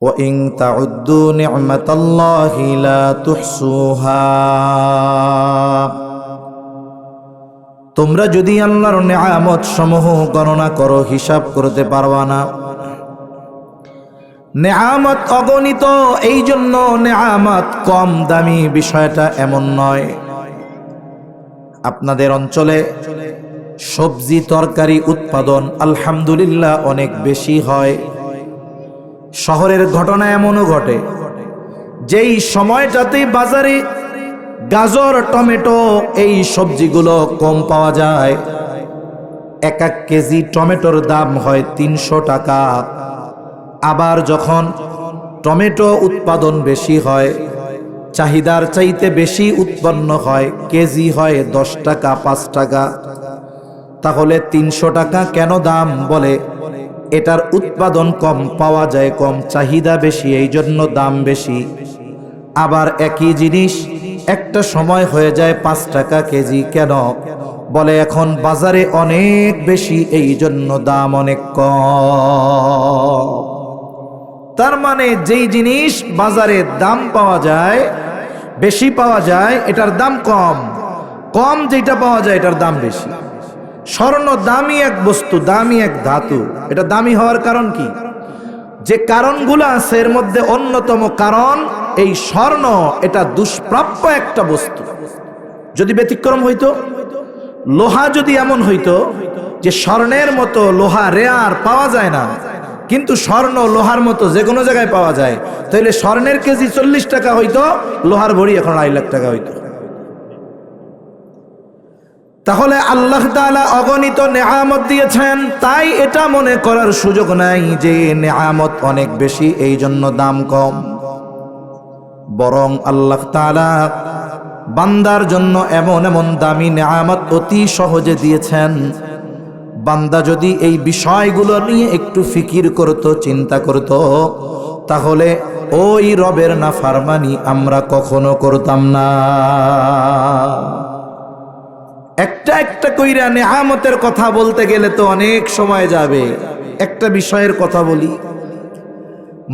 وإن تعدوا نعمة الله لا تحصوها। তোমরা যদি আল্লাহর নেয়ামত সমূহ গণনা করো হিসাব করতে পারবা না। নেয়ামত অগণিত, এই জন্য নেয়ামত কম দামি বিষয়টা এমন নয়। আপনাদের অঞ্চলে সবজি তরকারি উৎপাদন আলহামদুলিল্লাহ অনেক বেশি হয়। শহরের ঘটনা এমনও ঘটে, যেই সময়টাতে বাজারে গাজর টমেটো এই সবজিগুলো কম পাওয়া যায়, এক কেজি টমেটোর দাম হয় 300 টাকা। আবার যখন টমেটো উৎপাদন বেশি হয়, চাহিদার চাইতে বেশি উৎপন্ন হয়, কেজি হয় 10 টাকা 5 টাকা। তাহলে 300 টাকা কেন দাম? বলে এটার উৎপাদন কম, পাওয়া যায় কম, চাহিদা বেশি, এই জন্য দাম বেশি। আবার একই জিনিস একটা সময় হয়ে যায় 5 টাকা কেজি, কেন? বলে এখন বাজারে অনেক বেশি, এই জন্য দাম অনেক কম। তার মানে যেই জিনিস বাজারে দাম পাওয়া যায়, বেশি পাওয়া যায়, এটার দাম কম, কম যেটা পাওয়া যায় এটার দাম বেশি। স্বর্ণ দামি এক বস্তু, দামি এক ধাতু। এটা দামি হওয়ার কারণ কি? যে কারণগুলো আছে এর মধ্যে অন্যতম কারণ এই স্বর্ণ, এটা দুষ্প্রাপ্য একটা বস্তু। যদি ব্যতিক্রম হইতো, লোহা যদি এমন হইতো যে স্বর্ণের মতো লোহা রেয়ার পাওয়া যায় না, কিন্তু স্বর্ণ লোহার মতো যে কোনো জায়গায় পাওয়া যায়, তাহলে স্বর্ণের কেজি 40 টাকা হইতো, লোহার ভরি এখন 2.5 লাখ টাকা হইতো। তাহলে আল্লাহ তাআলা অগণিত নেয়ামত দিয়েছেন, তাই এটা মনে করার সুযোগ নাই যে নেয়ামত অনেক বেশি এই জন্য দাম কম। বরং আল্লাহ তাআলা বান্দার জন্য এমন এমন দামি নেয়ামত অতি সহজে দিয়েছেন, বান্দা যদি এই বিষয়গুলো নিয়ে একটু ফিকির করত, চিন্তা করত, তাহলে ওই রবের নাফরমানি আমরা কখনো করতাম না। একটা একটা কইরা নেয়ামতের কথা বলতে গেলে তো অনেক সময় যাবে। একটা বিষয়ের কথা বলি,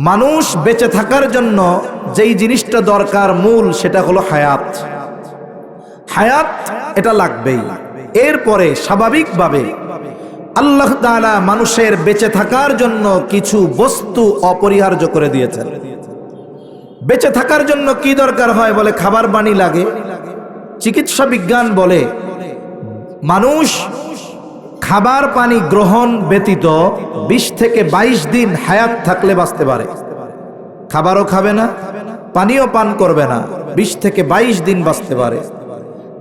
মানুষ বেঁচে থাকার জন্য যেই জিনিসটা দরকার মূল, সেটা হলো হায়াত। হায়াত এটা লাগবেই। এরপরে স্বাভাবিকভাবে আল্লাহ তাআলা মানুষের বেঁচে থাকার জন্য কিছু বস্তু অপরিহার্য করে দিয়েছেন। বেঁচে থাকার জন্য কি দরকার হয়? বলে খাবার পানি লাগে। চিকিৎসা বিজ্ঞান বলে মানুষ খাবার পানি গ্রহণ ব্যতীত 20 থেকে 22 দিন হায়াত থাকলে বাঁচতে পারে। খাবারও খাবে না, পানিও পান করবে না, 20 থেকে 22 দিন বাঁচতে পারে।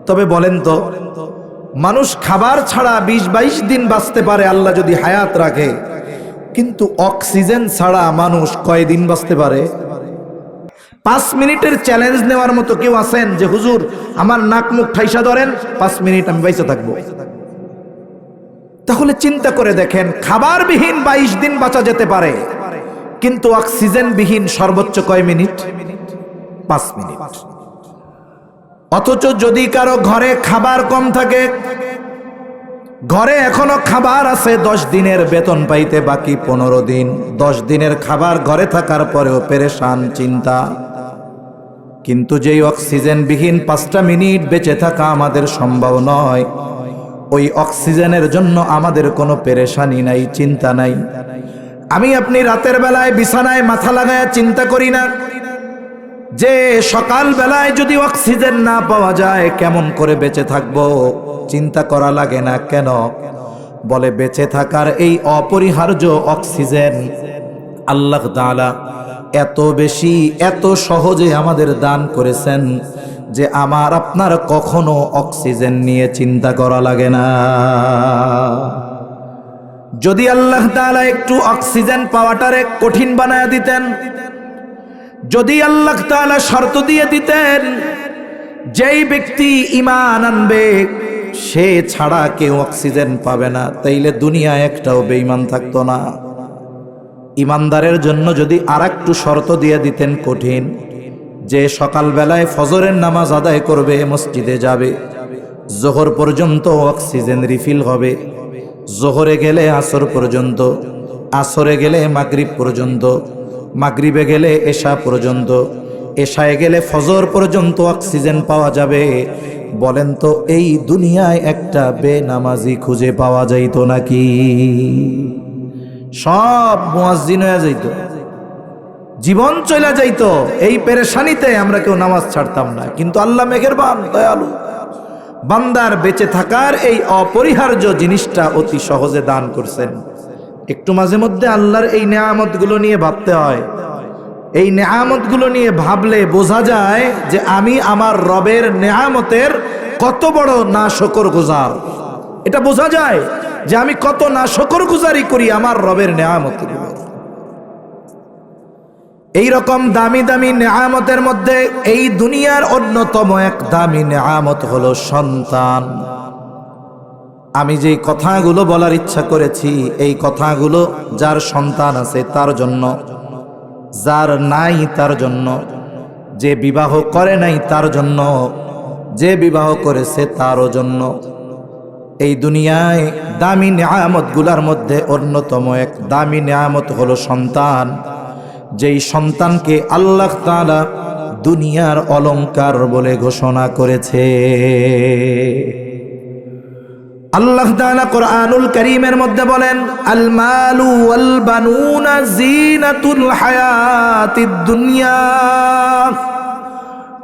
তবে বলেন তো, মানুষ খাবার ছাড়া 20-22 দিন বাঁচতে পারে আল্লাহ যদি হায়াত রাখে, কিন্তু অক্সিজেন ছাড়া মানুষ কয়দিন বাঁচতে পারে? 5 মিনিটের চ্যালেঞ্জ নেওয়ার মতো কেউ আছেন যে হুজুর আমার নাক মুখ ঠাইসা ধরেন, 5 মিনিট আমি বাইসে থাকবো? তাহলে চিন্তা করে দেখেন, খাবারবিহীন 22 দিন বাঁচা যেতে পারে, কিন্তু অক্সিজেন বিহীন সর্বোচ্চ কয় মিনিট? 5 মিনিট। অথচ যদি কারো ঘরে খাবার কম থাকে, ঘরে এখনো খাবার আছে 10 দিনের বেতন পাইতে বাকি 15 দিন, 10 দিনের খাবার ঘরে থাকার পরেও পেরেশান, চিন্তা। কিন্তু যেই অক্সিজেন বিহীন 5টা মিনিট বেঁচে থাকা আমাদের সম্ভব নয়, ওই অক্সিজেনের জন্য আমাদের কোনো পেরেশানি নাই, চিন্তা নাই। আমি আপনি রাতের বেলায় বিছানায় মাথা লাগায় চিন্তা করি না যে সকাল বেলায় যদি অক্সিজেন না পাওয়া যায় কেমন করে বেঁচে থাকবো? চিন্তা করা লাগে না কেন? বলে বেঁচে থাকার এই অপরিহার্য অক্সিজেন আল্লাহ তাআলা এত বেশি, এত সহজে আমাদের দান করেছেন যে আমার আপনার কখনো অক্সিজেন নিয়ে চিন্তা করা লাগে না। যদি আল্লাহ তাআলা একটু অক্সিজেন পাওয়াটারে কঠিন বানায় দিতেন, যদি আল্লাহ তাআলা শর্ত দিয়ে দিতেন যেই ব্যক্তি ঈমান আনবে সে ছাড়া কেউ অক্সিজেন পাবে না, তাইলে দুনিয়ায় একটাও বেঈমান থাকতো না। ঈমানদারের জন্য যদি আরেকটু শর্ত দিয়ে দিতেন কঠিন, যে সকালবেলায় ফজরের নামাজ আদায় করবে, মসজিদে যাবে, জোহর পর্যন্ত অক্সিজেন রিফিল হবে, জোহরে গেলে আসর পর্যন্ত, আসরে গেলে মাগরিব পর্যন্ত, মাগরিবে গেলে এশা পর্যন্ত, এশায় গেলে ফজর পর্যন্ত অক্সিজেন পাওয়া যাবে। বলেন তো এই দুনিয়ায় একটা বেনামাজি খুঁজে পাওয়া যাইতো নাকি? সব মুয়াজ্জিন হয়ে যাইতো, জীবন চলে যাইতো। এই পেরেশানিতে আমরা কেউ নামাজ ছাড়তাম না। কিন্তু আল্লাহ মেহেরবান, দয়ালু, বান্দার বেঁচে থাকার এই অপরিহার্য জিনিসটা অতি সহজে দান করছেন। একটু মাঝে মধ্যে আল্লাহর এই নেয়ামতগুলো নিয়ে ভাবতে হয়। এই নেয়ামতগুলো নিয়ে ভাবলে বোঝা যায় যে আমি আমার রবের নেয়ামতের কত বড় নাশকরগুজার। এটা বোঝা যায় যে আমি কত নাশকরগুজারি করি আমার রবের নেয়ামতগুলো। এই রকম দামি দামি নেয়ামতের মধ্যে এই দুনিয়ার অন্যতম এক দামি নেয়ামত হলো সন্তান। আমি যে কথাগুলো বলার ইচ্ছা করেছি, এই কথাগুলো যার সন্তান আছে তার জন্য, যার নাই তার জন্য, যে বিবাহ করে নাই তার জন্য, যে বিবাহ করেছে তারও জন্য। এই দুনিয়ায় দামি নেয়ামতগুলোর মধ্যে অন্যতম এক দামি নেয়ামত হলো সন্তান। যেই সন্তানকে আল্লাহ তাআলা দুনিয়ার অলংকার বলে ঘোষণা করেছে। আল্লাহ তাআলা কোরআনুল কারীমের মধ্যে বলেন, আল মালু ওয়াল বানুনা জিনাতুল হায়াতিদ দুনিয়া।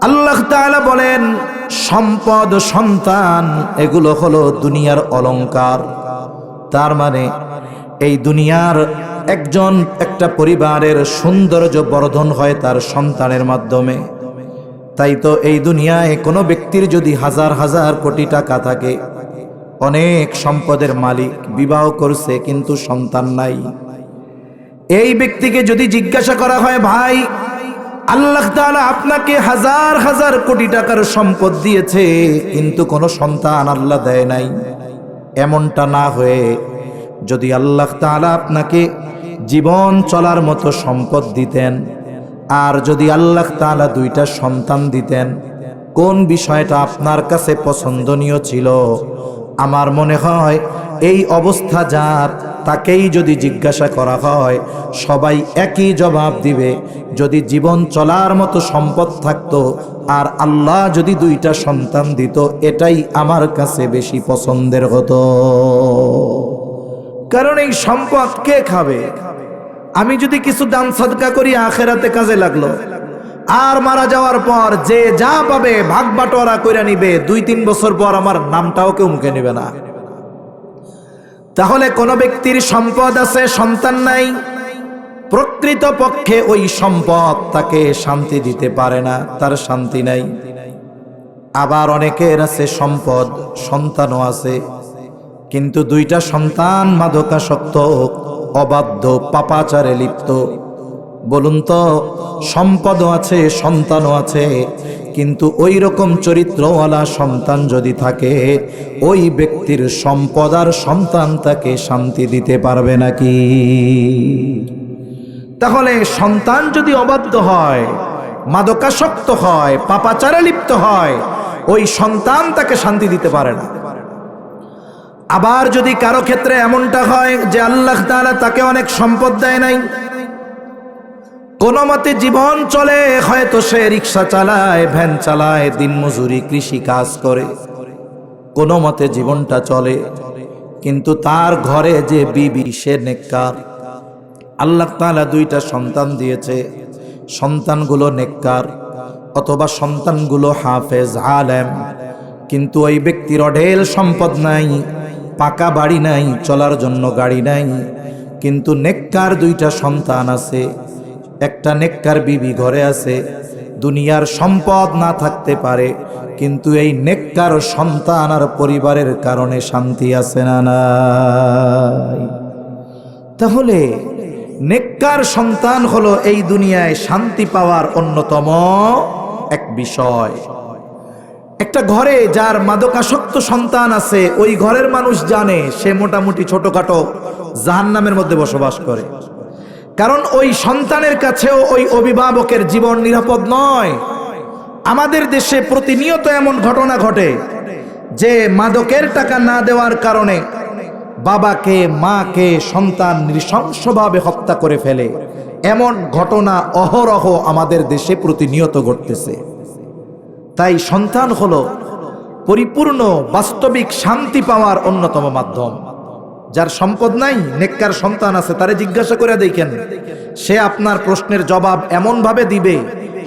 আল্লাহ তাআলা বলেন, সম্পদ, সন্তান এগুলো হলো দুনিয়ার অলংকার। তার মানে এই দুনিয়ার একটা পরিবারের সৌন্দর্য বর্ধন হয় তার সন্তানের মাধ্যমে। তাই তো এই দুনিয়ায় কোনো ব্যক্তির যদি হাজার হাজার কোটি টাকা থাকে, অনেক সম্পদের মালিক, বিবাহ করছে কিন্তু সন্তান নাই, এই ব্যক্তিকে যদি জিজ্ঞাসা করা হয়, ভাই আল্লাহ তাআলা আপনাকে হাজার হাজার কোটি টাকার সম্পদ দিয়েছে কিন্তু কোনো সন্তান আল্লাহ দেয় নাই, এমনটা না হয়ে যদি আল্লাহ তাআলা আপনাকে জীবন চলার মতো সম্পদ দিতেন, আর যদি আল্লাহ তাআলা দুইটা সন্তান দিতেন, কোন বিষয়টা আপনার কাছে পছন্দনীয় ছিল? আমার মনে হয় এই অবস্থা যার, তাকেই যদি জিজ্ঞাসা করা হয় সবাই একই জবাব দিবে, যদি জীবন চলার মতো সম্পদ থাকতো আর আল্লাহ যদি দুইটা সন্তান দিত, এটাই আমার কাছে বেশি পছন্দের হতো। কারণ এই সম্পদ কে খাবে? আমি যদি কিছু দান সাদকা করি আখেরাতে কাজে লাগলো, আর মারা যাওয়ার পর যে যা পাবে ভাগ বাটোয়ারা কইরা নিবে, 2-3 বছর পর আমার নামটাও কেউ মুখে নিবে না। তাহলে কোন ব্যক্তির সম্পদ আছে, সন্তান নাই, প্রকৃত পক্ষে ওই সম্পদ তাকে শান্তি দিতে পারে না, তার শান্তি নাই। আবার অনেকের আছে সম্পদ, সন্তানও আছে, কিন্তু দুইটা সন্তান মাদকাসক্ত, অবাধ্য, পাপাচারে লিপ্ত। বলুন তো, সম্পদও আছে, সন্তানও আছে, কিন্তু ওই রকম চরিত্রওয়ালা সন্তান যদি থাকে, ওই ব্যক্তির সম্পদ আর সন্তান তাকে শান্তি দিতে পারবে নাকি? তাহলে সন্তান যদি অবাধ্য হয়, মাদকাসক্ত হয়, পাপাচারে লিপ্ত হয়, ওই সন্তান তাকে শান্তি দিতে পারে না। আবার যদি কারো ক্ষেত্রে এমনটা হয় যে আল্লাহ তাআলা তাকে অনেক সম্পদ দেয় নাই, কোনো মতে জীবন চলে, হয়তো সে রিক্সা চালায়, ভ্যান চালায়, দিনমজুরি, কৃষি কাজ করে, কোনো মতে জীবনটা চলে, কিন্তু তার ঘরে যে বিবি সে নেককার। আল্লাহ তাআলা দুইটা সন্তান দিয়েছে, সন্তানগুলো নেককার অথবা সন্তানগুলো হাফেজ, আলেম, কিন্তু ওই ব্যক্তির অঢেল সম্পদ নাই, পাকা বাড়ি নাই, চলার জন্য গাড়ি নাই, কিন্তু নেককার দুইটা সন্তান আছে, একটা নেককার বিবি ঘরে আছে। দুনিয়ার সম্পদ না থাকতে পারে, কিন্তু এই নেককার সন্তান আর পরিবারের কারণে শান্তি আছে না নাই? তাহলে নেককার সন্তান হলো এই দুনিয়ায় শান্তি পাওয়ার অন্যতম এক বিষয়। একটা ঘরে যার মাদকাসক্ত সন্তান আছে, ওই ঘরের মানুষ জানে সে মোটামুটি ছোটখাটো জাহান্নামের মধ্যে বসবাস করে, কারণ ওই সন্তানের কাছেও ওই অভিভাবকের জীবন নিরাপদ নয়। আমাদের দেশে প্রতিনিয়ত এমন ঘটনা ঘটে যে মাদকের টাকা না দেওয়ার কারণে বাবাকে, মাকে সন্তান নৃশংসভাবে হত্যা করে ফেলে, এমন ঘটনা অহরহ আমাদের দেশে প্রতিনিয়ত ঘটতেছে। তাই সন্তান হলো পরিপূর্ণ বাস্তবিক শান্তি পাওয়ার অন্যতম মাধ্যম। যার সম্পদ নাই, নেককার সন্তান আছে, তারে জিজ্ঞাসা করে দেখেন, সে আপনার প্রশ্নের জবাব এমন ভাবে দিবে,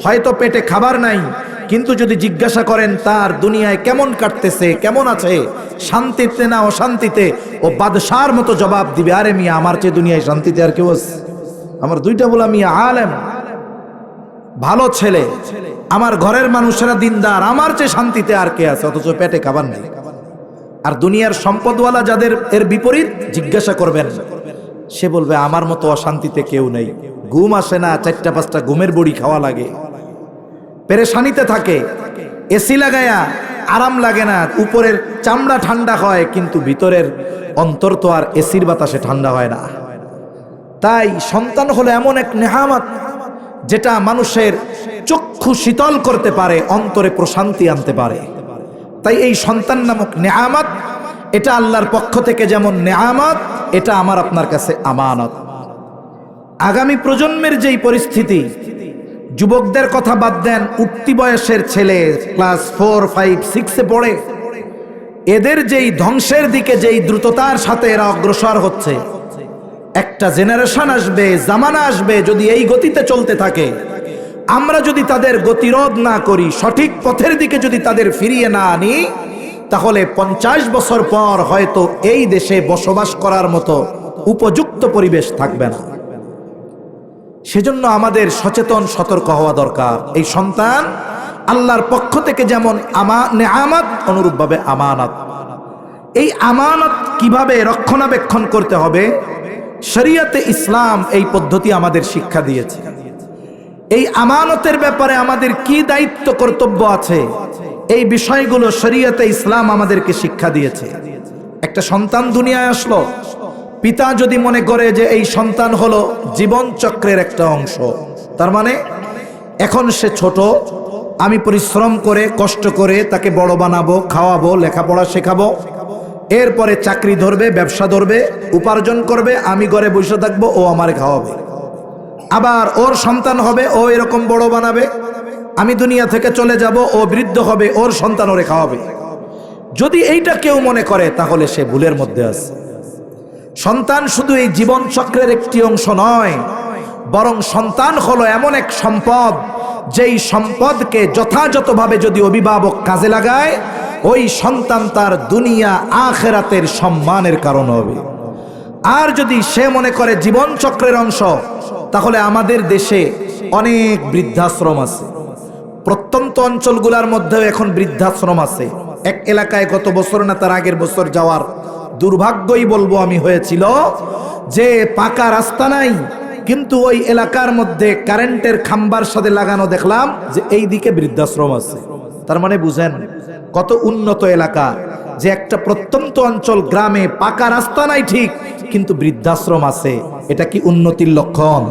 হয়তো পেটে খাবার নাই, কিন্তু যদি জিজ্ঞাসা করেন তার দুনিয়ায় কেমন কাটতেছে, কেমন আছে, শান্তিতে না অশান্তিতে, ও বাদশার মতো জবাব দিবে, আরে মিয়া আমার চেয়ে দুনিয়ায় শান্তিতে আর কেউ আছে? আমার দুইটা বলা মিয়া আলেম, ভালো ছেলে, আমার ঘরের মানুষেরা দিনদার, আমার চেয়ে শান্তিতে আর কে আছে? অথচ পেটে খাবার নেই। আর দুনিয়ার সম্পদওয়ালা যাদের এর বিপরীত জিজ্ঞাসা করবেন, সে বলবে আমার মতো অশান্তিতে কেউ নেই, ঘুম আসে না, 4-5টা ঘুমের বড়ি খাওয়া লাগে, পেরেশানিতে থাকে, এসি লাগায়া আরাম লাগে না, উপরের চামড়া ঠান্ডা হয় কিন্তু ভিতরের অন্তর তো আর এসির বাতাসে ঠান্ডা হয় না। তাই সন্তান হলো এমন এক নেয়ামত যেটা মানুষের চক্ষু শীতল করতে পারে, অন্তরে প্রশান্তি আনতে পারে। তাই এই সন্তান নামক নেয়ামত, এটা আল্লাহর পক্ষ থেকে যেমন নেয়ামত, এটা আমার আপনার কাছে আমানত। আগামী প্রজন্মের যেই পরিস্থিতি, যুবকদের কথা বাদ দেন, উঠতি বয়সের ছেলে ক্লাস 4, 5, 6-এ পড়ে, এদের যেই ধ্বংসের দিকে যেই দ্রুততার সাথে এরা অগ্রসর হচ্ছে, একটা জেনারেশন আসবে, জামানা আসবে, যদি এই গতিতে চলতে থাকে, আমরা যদি তাদের গতিরোধ না করি, সঠিক পথের দিকে যদি তাদের ফিরিয়ে না আনি, তাহলে 50 বছর পর হয়তো এই দেশে বসবাস করার মতো উপযুক্ত পরিবেশ থাকবে না। সেজন্য আমাদের সচেতন সতর্ক হওয়া দরকার। এই সন্তান আল্লাহর পক্ষ থেকে যেমন নেয়ামত, অনুরূপভাবে আমানত। এই আমানত কিভাবে রক্ষণাবেক্ষণ করতে হবে, শরীয়তে ইসলাম এই পদ্ধতি আমাদের শিক্ষা দিয়েছে। এই আমানতের ব্যাপারে আমাদের কি দায়িত্ব কর্তব্য আছে, এই বিষয়গুলো শরীয়তে ইসলাম আমাদেরকে শিক্ষা দিয়েছে। একটা সন্তান দুনিয়ায় আসলো, পিতা যদি মনে করে যে এই সন্তান হলো জীবন চক্রের একটা অংশ, তার মানে এখন সে ছোট, আমি পরিশ্রম করে কষ্ট করে তাকে বড় বানাবো, খাওয়াবো, লেখাপড়া শেখাবো, এরপরে চাকরি ধরবে, ব্যবসা ধরবে, উপার্জন করবে, আমি ঘরে বসে থাকবো, ও আমারে খাওয়াবে, আবার ওর সন্তান হবে, ও এরকম বড় বানাবে, আমি দুনিয়া থেকে চলে যাব, ও বৃদ্ধ হবে, ওর সন্তান ওরে খাওয়াবে। যদি এইটা কেউ মনে করে তাহলে সে ভুলের মধ্যে আছে। সন্তান শুধু এই জীবন চক্রের একটি অংশ নয়, বরং সন্তান হলো এমন এক সম্পদ, যেই সম্পদকে যথাযথভাবে যদি অভিভাবক কাজে লাগায়, ওই সন্তান তার দুনিয়া আখিরাতের সম্মানের কারণ হবে। আর যদি সে মনে করে জীবন চক্রের অংশ, তাহলে আমাদের দেশে অনেক বৃদ্ধাশ্রম আছে, প্রত্যন্ত অঞ্চলগুলোর মধ্যেও এখন বৃদ্ধাশ্রম আছে। এক এলাকায় গত বছর না তার আগের বছর যাওয়ার দুর্ভাগ্যই বলবো আমি হয়েছিল, যে পাকা রাস্তা নাই, কিন্তু ওই এলাকার মধ্যে কারেন্টের খাম্বার সাথে লাগানো দেখলাম যে এই দিকে বৃদ্ধাশ্রম আছে। তার মানে বুঝেন কত উন্নত এলাকা, যে একটা প্রত্যন্ত অঞ্চল, গ্রামে পাকা রাস্তা নাই ঠিক, কিন্তু বৃদ্ধাশ্রম আছে। এটা কি উন্নতির লক্ষণ?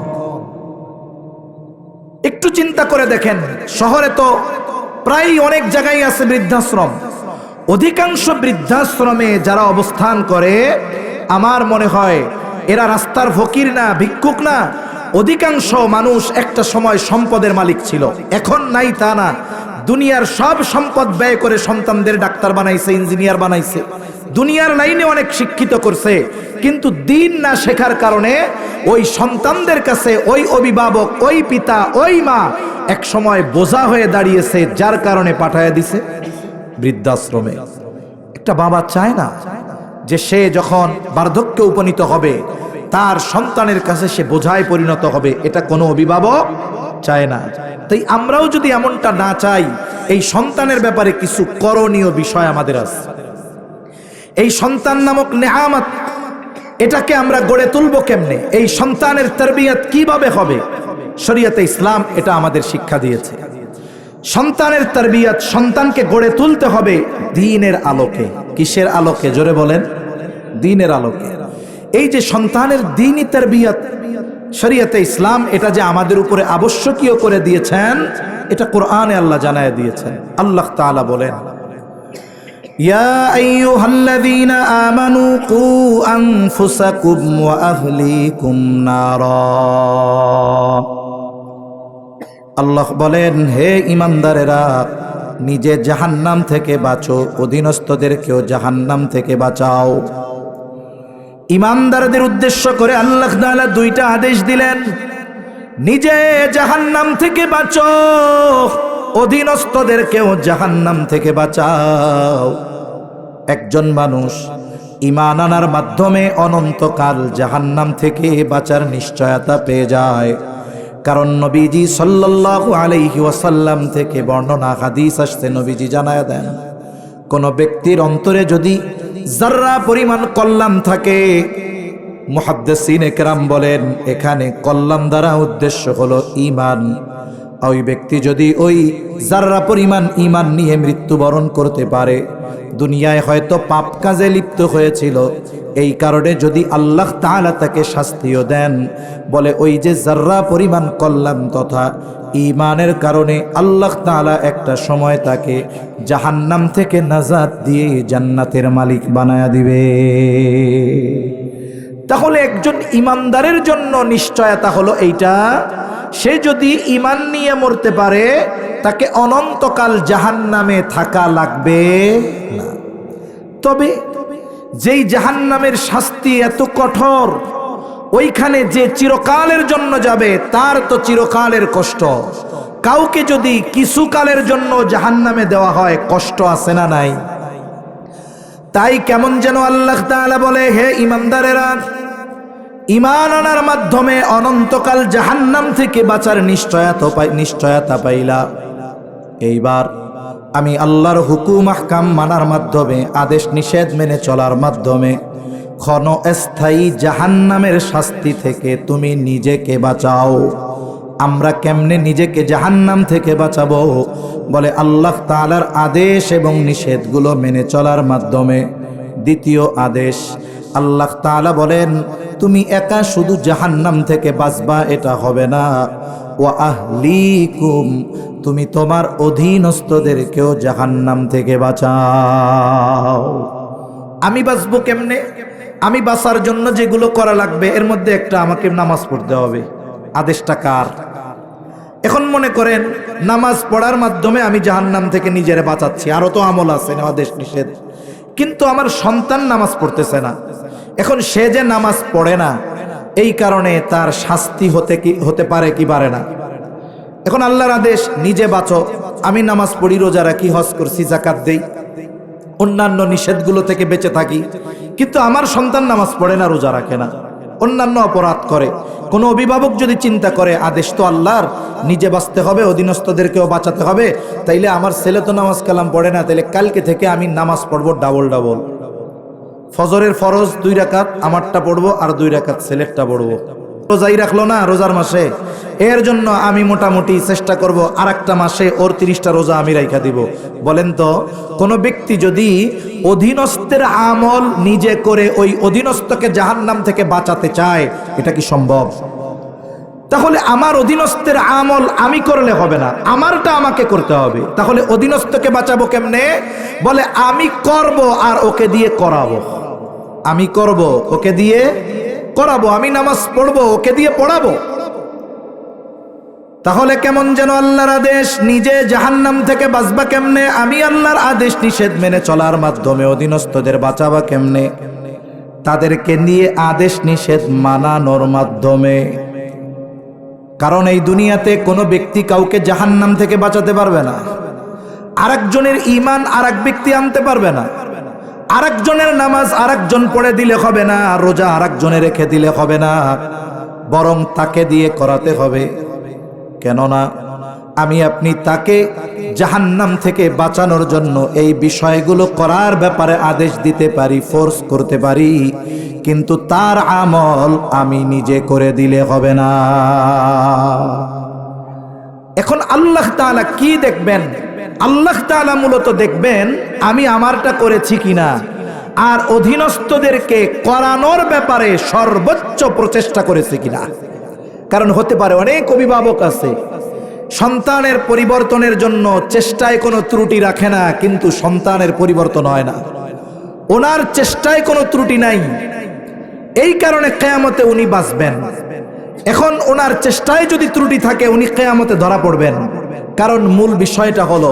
একটু চিন্তা করে দেখেন, শহরে তো প্রায় অনেক জায়গায় আছে বৃদ্ধাশ্রম। অধিকাংশ বৃদ্ধাশ্রমে যারা অবস্থান করে, আমার মনে হয় এরা রাস্তার ফকির না, ভিক্ষুক না। অধিকাংশ মানুষ একটা সময় সম্পদের মালিক ছিল, এখন নাই তা না, দুনিয়ার সব সম্পদ ব্যয় করে সন্তানদের ডাক্তার বানাইছে, ইঞ্জিনিয়ার বানাইছে, দুনিয়ার লাইনে অনেক শিক্ষিত করছে, কিন্তু দিন না শেখার কারণে ওই সন্তানদের কাছে ওই অভিভাবক, ওই পিতা, ওই মা এক সময় বোঝা হয়ে দাঁড়িয়েছে, যার কারণে পাঠায় দিছে বৃদ্ধাশ্রমে। একটা বাবা চায় না যে সে যখন বার্ধক্যে উপনীত হবে তার সন্তানের কাছে সে বোঝায় পরিণত হবে, এটা কোনো অভিভাবক চায় না। তাই আমরাও যদি এমনটা না চাই, এই সন্তানের ব্যাপারে কিছু করণীয় বিষয় আমাদের আছে। এই সন্তান নামক নেয়ামত, এটাকে আমরা গড়ে তুলবো কেমনে, এই সন্তানের তারবিয়ত কিভাবে হবে, শরীয়তে ইসলাম এটা আমাদের শিক্ষা দিয়েছে। সন্তানের তারবিয়ত, সন্তানকে গড়ে তুলতে হবে দ্বীনের আলোকে। কিসের আলোকে? জোরে বলেন, দ্বীনের আলোকে। এই যে সন্তানের দ্বীনি তারবিয়ত, শরীয়তে ইসলাম এটা যে আমাদের উপরে আবশ্যকীয় করে দিয়েছেন, এটা কোরআনে আল্লাহ জানায় দিয়েছেন। আল্লাহ তাআলা বলেন, ইয়া আইয়ুহাল্লাযীনা আমানু কু আনফুসাকুম ওয়া আহলিকুম নারা। আল্লাহ বলেন, হে ঈমানদারেরা, নিজে জাহান্নাম থেকে বাঁচো, অধীনস্থদেরকেও জাহান্নাম থেকে বাঁচাও। ঈমানদারদের উদ্দেশ্য করে আল্লাহ তাআলা দুইটা আদেশ দিলেন, নিজে জাহান্নাম থেকে বাঁচো, অধীনস্থদেরকেও জাহান্নাম থেকে বাঁচাও। একজন মানুষ ঈমান আনার মাধ্যমে অনন্তকাল জাহান্নাম থেকে বাঁচার নিশ্চয়তা পেয়ে যায়। কারণ নবীজি সাল্লাল্লাহু আলাইহি ওয়াসাল্লাম থেকে বর্ণনা হাদিস আসছে, নবীজি জানায়া দেন, কোন ব্যক্তির অন্তরে যদি যাররা পরিমাণ কল্যাণ থাকে, মুহাদ্দিসিনে কেরাম বলেন এখানে কল্যাণ দ্বারা উদ্দেশ্য হলো ঈমান। ওই ব্যক্তি যদি ওই যাররা পরিমাণ ঈমান নিয়ে মৃত্যুবরণ করতে পারে, দুনিয়ায় হয়তো পাপ কাজে লিপ্ত হয়েছিল, এই কারণে যদি আল্লাহ তাআলা তাকে শাস্তিও দেন, বলে ওই যে যাররা পরিমাণ কল্যাণ তথা ঈমানের কারণে আল্লাহ তাআলা একটা সময় তাকে জাহান্নাম থেকে নাজাত দিয়ে জান্নাতের মালিক বানায়া দিবে। তাহলে একজন ঈমানদারের জন্য নিশ্চয়তা হলো এইটা, সে যদি ঈমান নিয়ে মরতে পারে তাকে অনন্তকাল জাহান্নামে থাকা লাগবে না। তবে যেই জাহান্নামের শাস্তি এত কঠোর, ওইখানে যে চিরকালের জন্য যাবে তার তো চিরকালের কষ্ট। কাউকে যদি কিছুকালের জন্য জাহান্নামে দেওয়া হয়, কষ্ট আছে না নাই? তাই কেমন যেন আল্লাহ তাআলা বলে, হে ঈমানদারেরা, ঈমান আনার মাধ্যমে অনন্তকাল জাহান্নাম থেকে বাঁচার নিশ্চয়তা পাইলা। এইবার আমি আল্লাহর হুকুম আহকাম মানার মাধ্যমে, আদেশ নিষেধ মেনে চলার মাধ্যমে ক্ষণস্থায়ী জাহান্নামের শাস্তি থেকে তুমি নিজেকে বাঁচাও। আমরা কেমনে নিজেকে জাহান্নাম থেকে বাঁচাবো? বলে আল্লাহ তাআলার আদেশ এবং নিষেধগুলো মেনে চলার মাধ্যমে। দ্বিতীয় আদেশ, আল্লাহ তাআলা বলেন তুমি একা শুধু জাহান্নাম থেকে বাঁচবা এটা হবে না, ওয়া আহলিকুম, তুমি তোমার অধীনস্থদেরকেও জাহান্নাম থেকে বাঁচাও। আমি বাঁচবো কেমনে? আমি বাঁচার জন্য যেগুলো করা লাগবে এর মধ্যে একটা, আমাকে নামাজ পড়তে হবে। আদেশটা কার? এখন মনে করেন নামাজ পড়ার মাধ্যমে আমি জাহান্নাম থেকে নিজের বাঁচাচ্ছি, আরো তো আমল আছে আদেশ নিষেধ, কিন্তু আমার সন্তান নামাজ পড়তেছে না। এখন সে যে নামাজ পড়ে না, এই কারণে তার শাস্তি হতে পারে কি পারে না? এখন আল্লাহর আদেশ নিজে বাঁচো, আমি নামাজ পড়ি, রোজা রাখি, হজ করছি, যাকাত দেই, অন্যান্য নিষেধগুলো থেকে বেঁচে থাকি, কিন্তু আমার সন্তান নামাজ পড়ে না, রোজা রাখে না, অন্যান্য অপরাধ করে। কোনো অভিভাবক যদি চিন্তা করে আদেশ তো আল্লাহর, নিজে বাঁচতে হবে, অধীনস্থদেরকেও বাঁচাতে হবে, তাইলে আমার ছেলে তো নামাজ কালাম পড়ে না, তাইলে কালকে থেকে আমি নামাজ পড়বো ডাবল ডাবল। ফজরের ফরজ 2 রাকাত আমারটা পড়বো, আর 2 রাকাত ছেলেরটা পড়বো। রোজাই রাখলো না রোজার মাসে, এর জন্য আমি মোটামুটি চেষ্টা করব আর একটা মাসে ওর 30টা রোজা আমি রাইখা দিব। বলেন তো, কোনো ব্যক্তি যদি অধীনস্থের আমল নিজে করে ওই অধীনস্থকে জাহান্নাম থেকে বাঁচাতে চায়, এটা কি সম্ভব? তাহলে আমার অধীনস্থের আমল আমি করলে হবে না, আমারটা আমাকে করতে হবে। তাহলে অধীনস্থকে বাঁচাবো কেমনে? বলে আমি করব আর ওকে দিয়ে করাবো। আমি করব, ওকে দিয়ে করাবো। আমি নামাজ পড়বো, ওকে দিয়ে পড়াবো। তাহলে কেমন যেন আল্লাহর আদেশ, নিজে জাহান্নাম থেকে বাঁচবা কেমনে? আমি আল্লাহর আদেশ নিষেধ মেনে চলার মাধ্যমে অধীনস্থদের বাঁচাবা কেমনে? তাদেরকে নিয়ে আদেশ নিষেধ মানানোর মাধ্যমে। কারণ এই দুনিয়াতে কোনো ব্যক্তি কাউকে জাহান্নাম থেকে বাঁচাতে পারবে না। আরেকজনের ঈমান আরেক ব্যক্তি আনতে পারবে না। আরেকজনের নামাজ আরেকজন পড়ে দিলে হবে না, রোজা আরেকজনে রেখে দিলে হবে না, বরং তাকে দিয়ে করাতে হবে। কেননা আমি আপনি তাকে জাহান্নাম থেকে বাঁচানোর জন্য এই বিষয়গুলো করার ব্যাপারে আদেশ দিতে পারি, ফোর্স করতে পারি, কিন্তু তার আমল আমি নিজে করে দিলে হবে না। এখন আল্লাহ তাআলা কি দেখবেন? আল্লাহ তাআলা মূলত দেখবেন আমি আমারটা করেছি কিনা, আর অধীনস্থদেরকে করানোর ব্যাপারে সর্বোচ্চ প্রচেষ্টা করেছে কিনা। কারণ হতে পারে অনেক অভিভাবক আছে, সন্তানের পরিবর্তনের জন্য চেষ্টায় কোনো ত্রুটি রাখে না, কিন্তু সন্তানের পরিবর্তন হয় না। ওনার চেষ্টায় কোনো ত্রুটি নাই, এই কারণে কিয়ামতে উনি বাঁচবেন। এখন ওনার চেষ্টায় যদি ত্রুটি থাকে উনি কিয়ামতে ধরা পড়বেন। কারণ মূল বিষয়টা হলো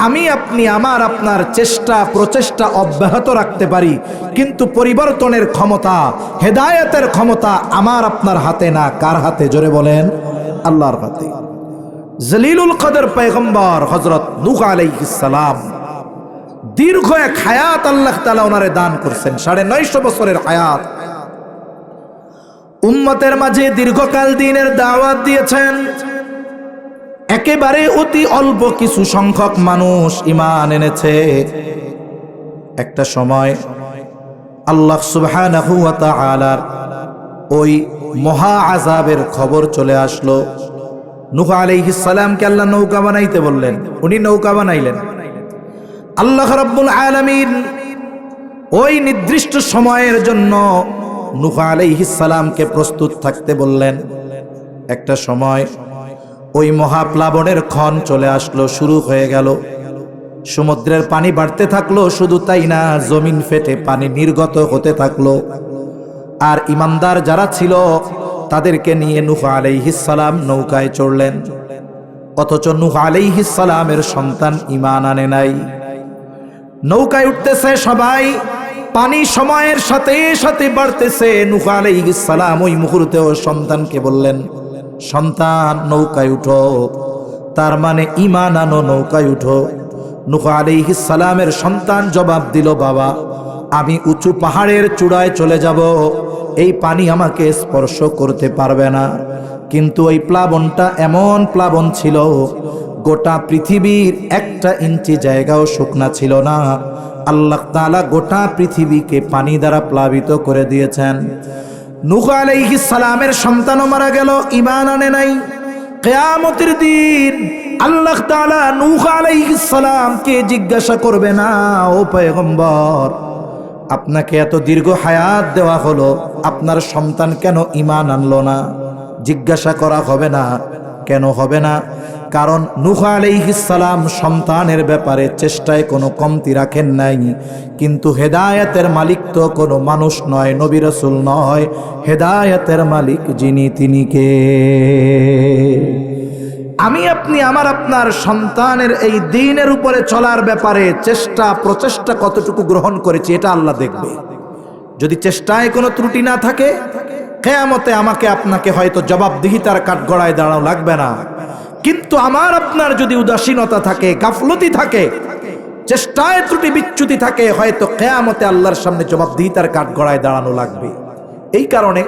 আমি আপনি আপনার চেষ্টা প্রচেষ্টা অব্যাহত রাখতে পারি, কিন্তু পরিবর্তনের ক্ষমতা, হেদায়েতের ক্ষমতা আমার আপনার হাতে না। কার হাতে? জোরে বলেন, আল্লাহর হাতে। জলিলুল কদর পয়গম্বর হযরত নূহ আলাইহিস সালাম দীর্ঘ এক হায়াত আল্লাহ তাআলা ওনারে দান করছেন, 950 বছরের হায়াত। উম্মতের মাঝে দীর্ঘকাল দ্বীনের দাওয়াত দিয়েছেন। একেবারে অতি অল্প কিছু সংখ্যক মানুষ ঈমান এনেছে। একটা সময় আল্লাহ সুবহানাহু ওয়া তাআলার ওই মহা আযাবের খবর চলে আসলো। নূহ আলাইহিস সালামকে আল্লাহ নৌকা বানাইতে বললেন, উনি নৌকা বানাইলেন। আল্লাহ রাব্বুল আলামিন ওই নির্দিষ্ট সময়ের জন্য নূহ আলাইহিস সালামকে প্রস্তুত থাকতে বললেন। একটা সময় ওই মহাপ্লাবনের ক্ষণ চলে আসলো, শুরু হয়ে গেল। সমুদ্রের পানি বাড়তে থাকলো, শুধু তাই না, জমিন ফেটে পানি নির্গত হতে থাকলো। আর ইমানদার যারা ছিল তাদেরকে নিয়ে নূহ আলাইহিস সালাম নৌকায় চড়লেন। অথচ নূহ আলাইহিস সালামের সন্তান ঈমান আনে নাই। নৌকায় উঠতেছে সবাই, পানি সময়ের সাথে সাথে বাড়তেছে। নূহ আলাইহিস সালাম ওই মুহূর্তেও সন্তানকে বললেন, সন্তান নৌকায় উঠো, তার মানে ঈমান আনো, নৌকায় উঠো। নূহ আলাইহিস সালামের সন্তান জবাব দিল, বাবা আমি উঁচু পাহাড়ের চূড়ায় চলে যাব, এই পানি আমাকে স্পর্শ করতে পারবে না। কিন্তু ওই প্লাবনটা এমন প্লাবন ছিল, গোটা পৃথিবীর 1 ইঞ্চি জায়গাও শুকনা ছিল না। আল্লাহ তাআলা গোটা পৃথিবীকে পানি দ্বারা প্লাবিত করে দিয়েছেন। নূহ আলাইহিস সালামের সন্তানও মারা গেল, ঈমান আনে নাই। কিয়ামতের দিন আল্লাহ তাআলা নূহ আলাইহিস সালামকে জিজ্ঞাসা করবে না, ও পয়গম্বর আপনাকে এত দীর্ঘ হায়াত দেওয়া হলো, আপনার সন্তান কেন ঈমান আনলো না? জিজ্ঞাসা করা হবে না। কেন হবে না? কারণ নূহ আলাইহিস সালাম সন্তানের ব্যাপারে চেষ্টায় কোনো কমতি রাখেন নাই। কিন্তু হেদায়েতের মালিক তো কোনো মানুষ নয়, নবী রাসূল নয়। হেদায়েতের মালিক যিনি, তিনি কে? আমি আপনি আপনার সন্তানের এই দ্বীনের উপরে চলার ব্যাপারে চেষ্টা প্রচেষ্টা কতটুকু গ্রহণ করেছি, এটা আল্লাহ দেখবে। যদি চেষ্টায় কোনো ত্রুটি না থাকে, কিয়ামতে আমাকে আপনাকে হয়তো জবাবদিহিতার কাঠগড়ায় দাঁড়ানো লাগবে না। কিন্তু আপনার যদি উদাসীনতা থাকে, গাফলতি থাকে, চেষ্টায় ত্রুটি বিচ্যুতি থাকে, হয়তো কিয়ামতে আল্লাহর সামনে জবাবদিহিতার কাঠগড়ায় দাঁড়ানো লাগবে। এই কারণে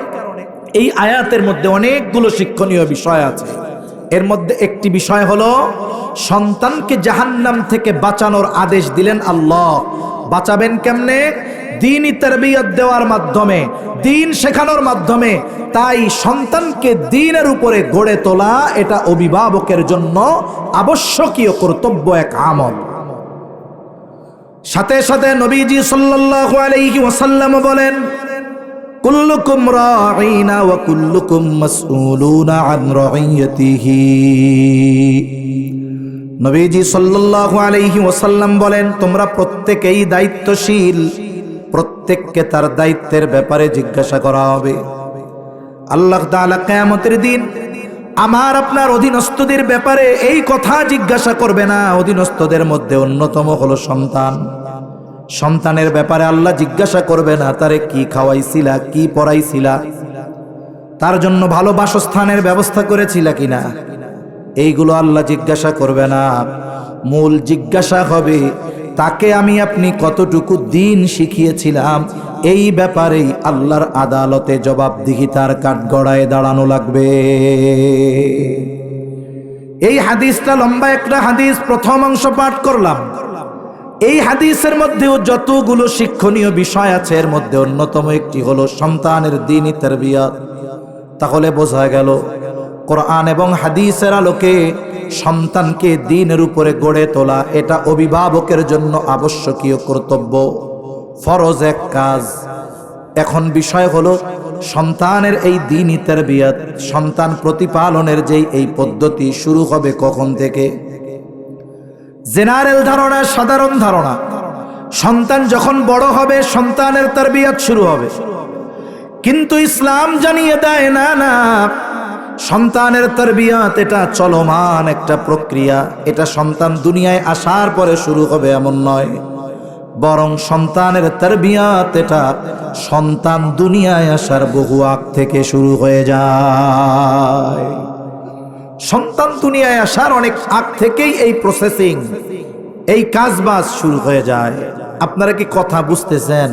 এই আয়াতের মধ্যে অনেকগুলো শিক্ষণীয় বিষয় আছে। এর মধ্যে একটি বিষয় হলো সন্তানকে জাহান্নাম থেকে বাঁচানোর আদেশ দিলেন আল্লাহ। বাঁচাবেন কেমনে? দ্বীনি তারবিয়ত দেওয়ার মাধ্যমে, দ্বীন শেখানোর মাধ্যমে। তাই সন্তানকে দ্বীনের উপরে গড়ে তোলা এটা অভিভাবকের জন্য আবশ্যকীয় কর্তব্য, এক আমল। সাথে সাথে নবীজি সাল্লাল্লাহু আলাইহি ওয়াসাল্লাম বলেন, কুল্লুকুম রাঈনা ওয়া কুল্লুকুম মাসউলুনা আন রাইয়াতিহি। নবীজি সাল্লাল্লাহু আলাইহি ওয়াসাল্লাম বলেন, তোমরা প্রত্যেকেই দায়িত্বশীল, প্রত্যেককে তার দায়িত্বের ব্যাপারে জিজ্ঞাসা করা হবে। আল্লাহ তাআলা কিয়ামতের দিন আপনার অধীনস্থদের ব্যাপারে এই কথা জিজ্ঞাসা করবে না। অধীনস্থদের মধ্যে অন্যতম হলো সন্তান। সন্তানের ব্যাপারে আল্লাহ জিজ্ঞাসা করবে না, তারে কি খাওয়াইছিলা, কি পড়াইছিলা, তার জন্য ভালো বাসস্থানের ব্যবস্থা করেছিলা কিনা, এইগুলো আল্লাহ জিজ্ঞাসা করবে না। মূল জিজ্ঞাসা হবে তাকে আমি আপনি কতটুকু দ্বীন শিখিয়েছিলাম, এই ব্যাপারেই আল্লাহর আদালতে জবাবদিহিতার কাঠগড়ায় দাঁড়ানো লাগবে। এই হাদিসটা লম্বা একটা হাদিস, প্রথম অংশ পাঠ করলাম। এই হাদিসের মধ্যেও যতগুলো শিক্ষণীয় বিষয় আছে, এর মধ্যে অন্যতম একটি হলো সন্তানের দ্বীনি তারবিয়ত। তাহলে বোঝা গেল কোরআন এবং হাদিসের আলোকে সন্তানকে দ্বীনের উপরে গড়ে তোলা এটা অভিভাবকের জন্য আবশ্যকীয় কর্তব্য, ফরজ এক কাজ। এখন বিষয় হলো সন্তানের এই দ্বীনি তারবিয়াত, সন্তান প্রতিপালনের যেই এই পদ্ধতি শুরু হবে কখন থেকে? জেনারেল ধারণা, সাধারণ ধারণা, সন্তান যখন বড় হবে সন্তানের তারবিয়াত শুরু হবে। কিন্তু ইসলাম জানিয়ে দেয় না, না, সন্তানের তারবিয়াত এটা চলমান একটা প্রক্রিয়া, এটা সন্তান দুনিয়ায় আসার পরে শুরু হবে এমন নয়, বরং সন্তানের তারবিয়াত এটা সন্তান দুনিয়ায় আসার বহু আগ থেকে শুরু হয়ে যায়। সন্তান দুনিয়ায় আসার অনেক আগ থেকেই এই প্রসেসিং, এই কাজবাজ শুরু হয়ে যায়। আপনারা কি কথা বুঝতেছেন?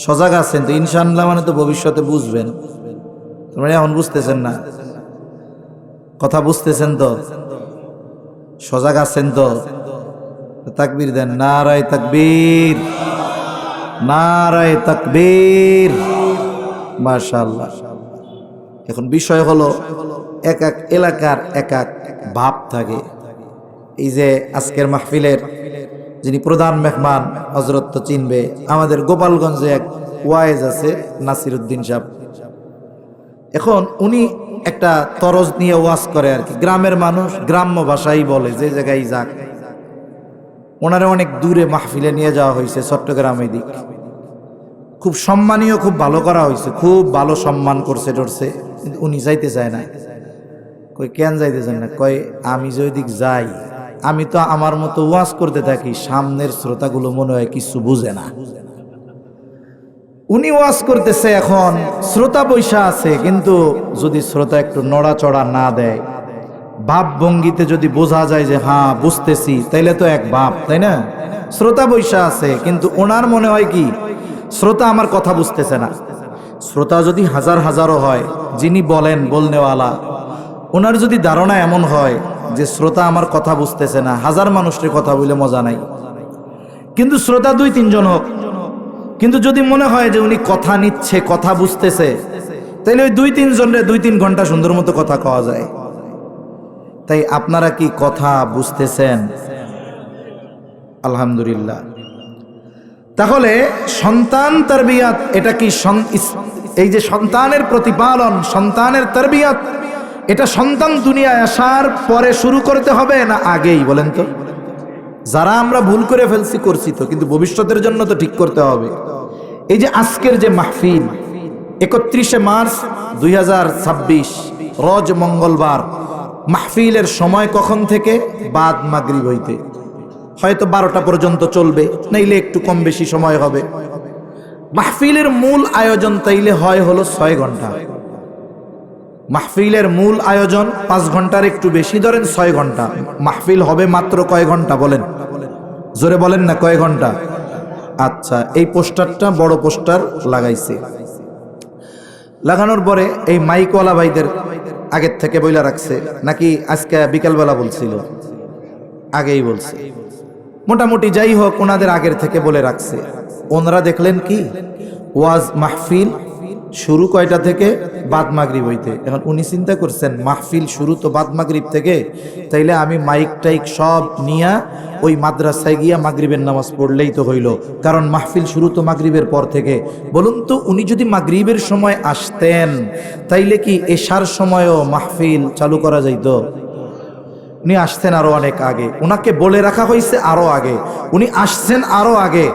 সজাগ আছেন তো ইনশাআল্লাহ? মানে তো ভবিষ্যতে বুঝবেন। তোমরা এখন বুঝতেছেন না? কথা বুঝতেছেন তো? সজাগ আছেন তো? তাকবীর দেন, নারায়ে তাকবীর, নারায়ে তাকবীর, মাশাআল্লাহ। এখন বিষয় হলো এক এক এলাকার এক এক ভাব থাকে। এই যে আজকের মাহফিলের যিনি প্রধান মেহমান, হযরত তো চিনবে, আমাদের গোপালগঞ্জে এক ওয়াইজ আছে নাসিরউদ্দিন সাহেব। এখন উনি একটা তরজ নিয়ে ওয়াজ করে আর কি, গ্রামের মানুষ গ্রাম্য ভাষাই বলে, যে জায়গায় যাক। ওনারে অনেক দূরে মাহফিলে নিয়ে যাওয়া হয়েছে, চট্টগ্রামের দিক, খুব সম্মানীয়, খুব ভালো করা হয়েছে, খুব ভালো সম্মান করছে টরছে, কিন্তু উনি যাইতে চায় না। কই কেন যাইতে চায় না? কয় আমি যদি দিক যাই, আমি তো আমার মতো ওয়াজ করতে থাকি, সামনের শ্রোতাগুলো মনে হয় কিছু বুঝে না। উনি ওয়াজ করতেছে, এখন শ্রোতা বৈশা আছে, কিন্তু যদি শ্রোতা একটু নড়াচড়া না দেয়, ভাব ভঙ্গিতে যদি বোঝা যায় যে হ্যাঁ বুঝতেছি, তাইলে তো এক ভাব, তাই না? শ্রোতা বৈশা আছে, কিন্তু ওনার মনে হয় কি শ্রোতা আমার কথা বুঝতেছে না। শ্রোতা যদি হাজার হাজারও হয়, যিনি বলেন বলনেওয়ালা, ওনার যদি ধারণা এমন হয় যে শ্রোতা আমার কথা বুঝতেছে না, হাজার মানুষের কথা বলে মজা নাই, কিন্তু শ্রোতা 2-3 জন হোক, কিন্তু যদি মনে হয় যে উনি কথা নিচ্ছে, কথা বুঝতেছে, তাইলে ওই 2-3 জনের 2-3 ঘন্টা সুন্দর মতো কথা কওয়া যায়। তাই আপনারা কি কথা বুঝতেছেন? আলহামদুলিল্লাহ। তাহলে সন্তান তারবিয়াত এটা কি, এই যে সন্তানের প্রতিপালন, সন্তানের তারবিয়াত, এটা সন্তান দুনিয়ায় আসার পরে শুরু করতে হবে না আগেই? বলেন তো। যারা আমরা ভুল করে ফেলছি করছি তো, কিন্তু ভবিষ্যতের জন্য তো ঠিক করতে হবে। এই যে আজকের যে মাহফিল, 31শে মার্চ 2026 রোজ মঙ্গলবার, মাহফিলের সময় কখন থেকে? বাদ মাগরিব হইতে, হয়তো 12টা পর্যন্ত চলবে, নাইলে একটু কম বেশি সময় হবে। মাহফিলের মূল আয়োজন তাইলে হয় হলো 6 ঘন্টা। মাহফিলের মূল আয়োজন 5 ঘন্টার একটু বেশি ধরেন, 6 ঘন্টা। মাহফিল হবে মাত্র কয় ঘন্টা বলেন? জোরে বলেন না, কয় ঘন্টা? আচ্ছা, এই পোস্টারটা বড় পোস্টার লাগাইছে, লাগানোর পরে এই মাইকওয়ালা ভাইদের আগের থেকে বইলা রাখছে, নাকি আজকে বিকালবেলা বলছিল? আগেই বলছে। মোটামুটি যাই হোক, ওনাদের আগের থেকে বলে রাখছে। ওনারা দেখলেন কি ওয়াজ মাহফিল শুরু কয়টা থেকে? বাদ মাগরিব হইতে। এখন উনি চিন্তা করছেন মাহফিল শুরু তো বাদ মাগরিব থেকে, তাইলে আমি মাইক টাইক সব নিয়া ওই মাদ্রাসায় গিয়া মাগরিবের নামাজ পড়লেই তো হইল, কারণ মাহফিল শুরু তো মাগরিবের পর থেকে। বলুন তো, উনি যদি মাগরিবের সময় আসতেন, তাইলে কি এশার সময়ও মাহফিল চালু করা যাইত? উনি আসছেন আরো অনেক আগে, উনাকে বলে রাখা হয়েছে আরো আগে, উনি আসছেন আরো আগে।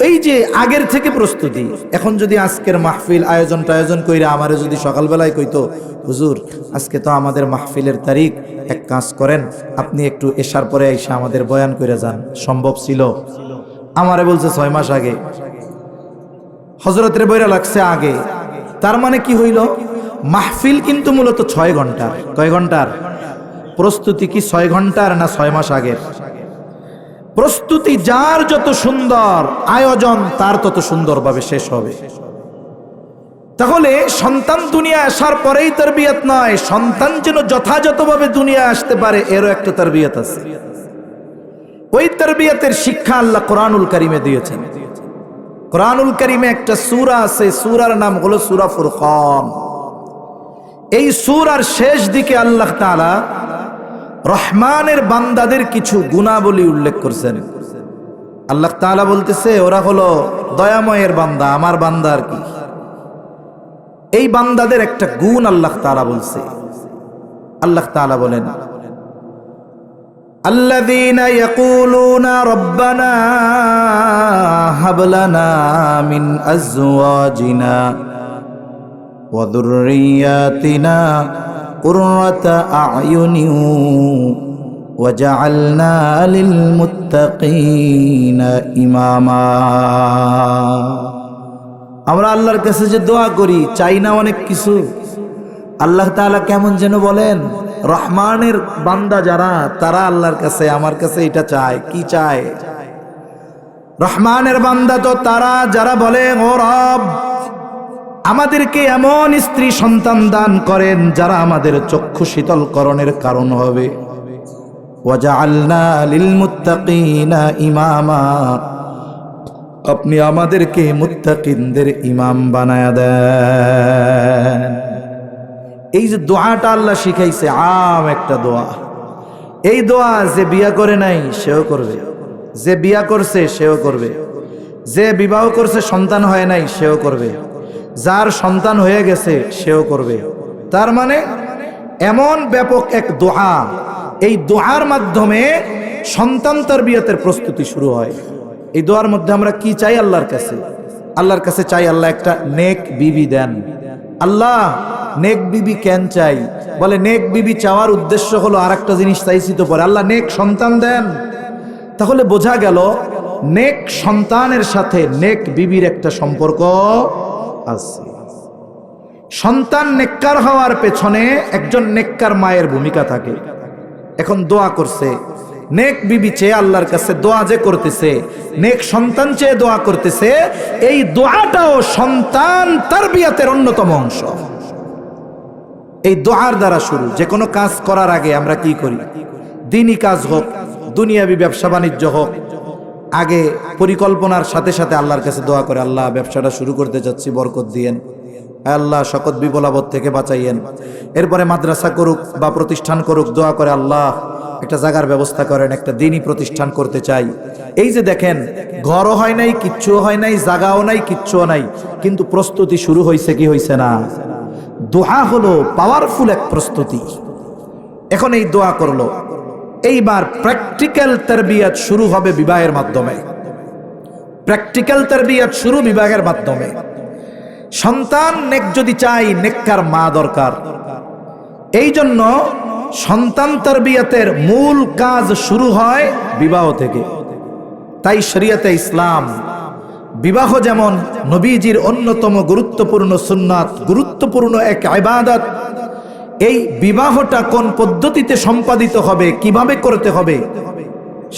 এই যে আগের থেকে প্রস্তুতি। এখন যদি আজকের মাহফিল আয়োজন কইরা আমারে যদি সকালবেলায় কইতো, হুজুর আজকে তো আমাদের মাহফিলের তারিখ, এক কাজ করেন আপনি একটু এশার পরে এসে আমাদের বয়ান করে যান, সম্ভব ছিল? আমারে বলছে 6 মাস আগে, হযরতের বইরা লাগছে আগে। তার মানে কি হইল? মাহফিল কিন্তু মূলত 6 ঘন্টার। কয় ঘন্টার প্রস্তুতি? কি 6 ঘন্টার না 6 মাস আগের প্রস্তুতি? যার যত সুন্দর আয়োজন তার তত সুন্দরভাবে শেষ হবে। তাহলে সন্তান দুনিয়া আসার পরেই তারবিয়াত নয়, সন্তান যেন যথাযথভাবে দুনিয়া আসতে পারে এরও একটা তারবিয়াত আছে। ওই তারবিয়াতের শিক্ষা আল্লাহ কোরআনুল কারীমে দিয়েছেন। কোরআনুল কারীমে একটা সূরা আছে, সূরার নাম হলো সূরা ফুরকান। এই সূরার শেষ দিকে আল্লাহ তাআলা রহমানের বান্দাদের কিছু গুণাবলী উল্লেখ করছেন। আল্লাহ তাআলা বলতেছে ওরা হলো দয়াময়ের বান্দা, আমার বান্দা আর কি। এই বান্দাদের একটা গুণ আল্লাহ তাআলা বলছে। আল্লাহ তাআলা বলেন, الذين يقولون ربنا هب لنا من أزواجنا وذرياتنا قرة أعين وجعلنا للمتقين إماما। আমরা আল্লাহর কাছে যে দোয়া করি, চাই না অনেক কিছু। আল্লাহ তাআলা কেমন যেন বলেন, রহমানের বান্দা যারা, তারা আল্লাহর কাছে, আমার কাছে এটা চায়। কি চায়? রহমানের বান্দা তো তারা যারা বলে, ও রব, আমাদেরকে এমন স্ত্রী সন্তান দান করেন যারা আমাদের চক্ষু শীতলকরণের কারণ হবে। ওয়াজআলনা লিল মুত্তাকিনা ইমামা, আপনি আমাদেরকে মুত্তাকিনদের ইমাম বানায়া দেন। এই যে দোয়াটা আল্লাহ শিখাইছে, আম একটা দোয়া। এই দোয়া যে বিয়া করে নাই সেও করবে, যে বিয়া করছে সেও করবে, যে বিবাহ করছে সন্তান হয় নাই সেও করবে, যার সন্তান হয়ে গেছে সেও করবে। তার মানে এমন ব্যাপক এক দোয়া, এই দোয়ার মাধ্যমে সন্তান তারবিয়াতের প্রস্তুতি শুরু হয়। এই দোয়ার মধ্যে আমরা কি চাই আল্লাহর কাছে? আল্লাহর কাছে চাই আল্লাহ একটা নেক বিবি দেন। আল্লাহ নেক বিবি কেন চাই? বলে নেক বিবি চাওয়ার উদ্দেশ্য হলো আর একটা জিনিস চাইছি তো পরে, আল্লাহ নেক সন্তান দেন। তাহলে বোঝা গেল নেক সন্তানের সাথে নেক বিবির একটা সম্পর্ক আছে। সন্তান নেককার হওয়ার পেছনে একজন নেককার মায়ের ভূমিকা থাকে। এখন দোয়া করছে, নেক বিবি চেয়ে আল্লাহর কাছে দোয়া যে করতেছে, নেক সন্তান চেয়ে দোয়া করতেছে, এই দোয়াটাও সন্তান তারবিয়াতের অন্যতম অংশ। এই দোয়ার দ্বারা শুরু। যে কোনো কাজ করার আগে আমরা কি করি? দিনই কাজ হোক, দুনিয়াবি ব্যবসা বাণিজ্য হোক, আগে পরিকল্পনার সাথে সাথে আল্লাহর কাছে দোয়া করে, আল্লাহ ব্যবসাটা শুরু করতে যাচ্ছি, বরকত দিয়েন, আল্লাহ শকত বিপলাবদ থেকে বাঁচাইয়েন। এরপরে মাদ্রাসা করুক বা প্রতিষ্ঠান করুক, দোয়া করে আল্লাহ একটা জায়গার ব্যবস্থা করেন, একটা দিনই প্রতিষ্ঠান করতে চাই। এই যে দেখেন, ঘরও হয় নাই, কিচ্ছুও হয় নাই, জায়গাও নাই, কিচ্ছুও নাই, কিন্তু প্রস্তুতি শুরু হয়েছে কি হয়েছে না? দোয়া হলো পাওয়ারফুল এক প্রস্তুতি। এখন এই দোয়া করলো, এইবার প্র্যাকটিক্যাল তারবিয়াত শুরু হবে বিবাহের মাধ্যমে। প্র্যাকটিক্যাল তারবিয়াত শুরু বিবাহের মাধ্যমে। সন্তান নেক যদি চাই, নেককার মা দরকার। এই জন্য সন্তান তারবিয়াতের মূল কাজ শুরু হয় বিবাহ থেকে। তাই শরীয়তে ইসলাম বিবাহ যেমন নবীজির অন্যতম গুরুত্বপূর্ণ সুন্নাত, গুরুত্বপূর্ণ এক ইবাদত, এই বিবাহটা কোন পদ্ধতিতে সম্পাদিত হবে, কিভাবে করতে হবে,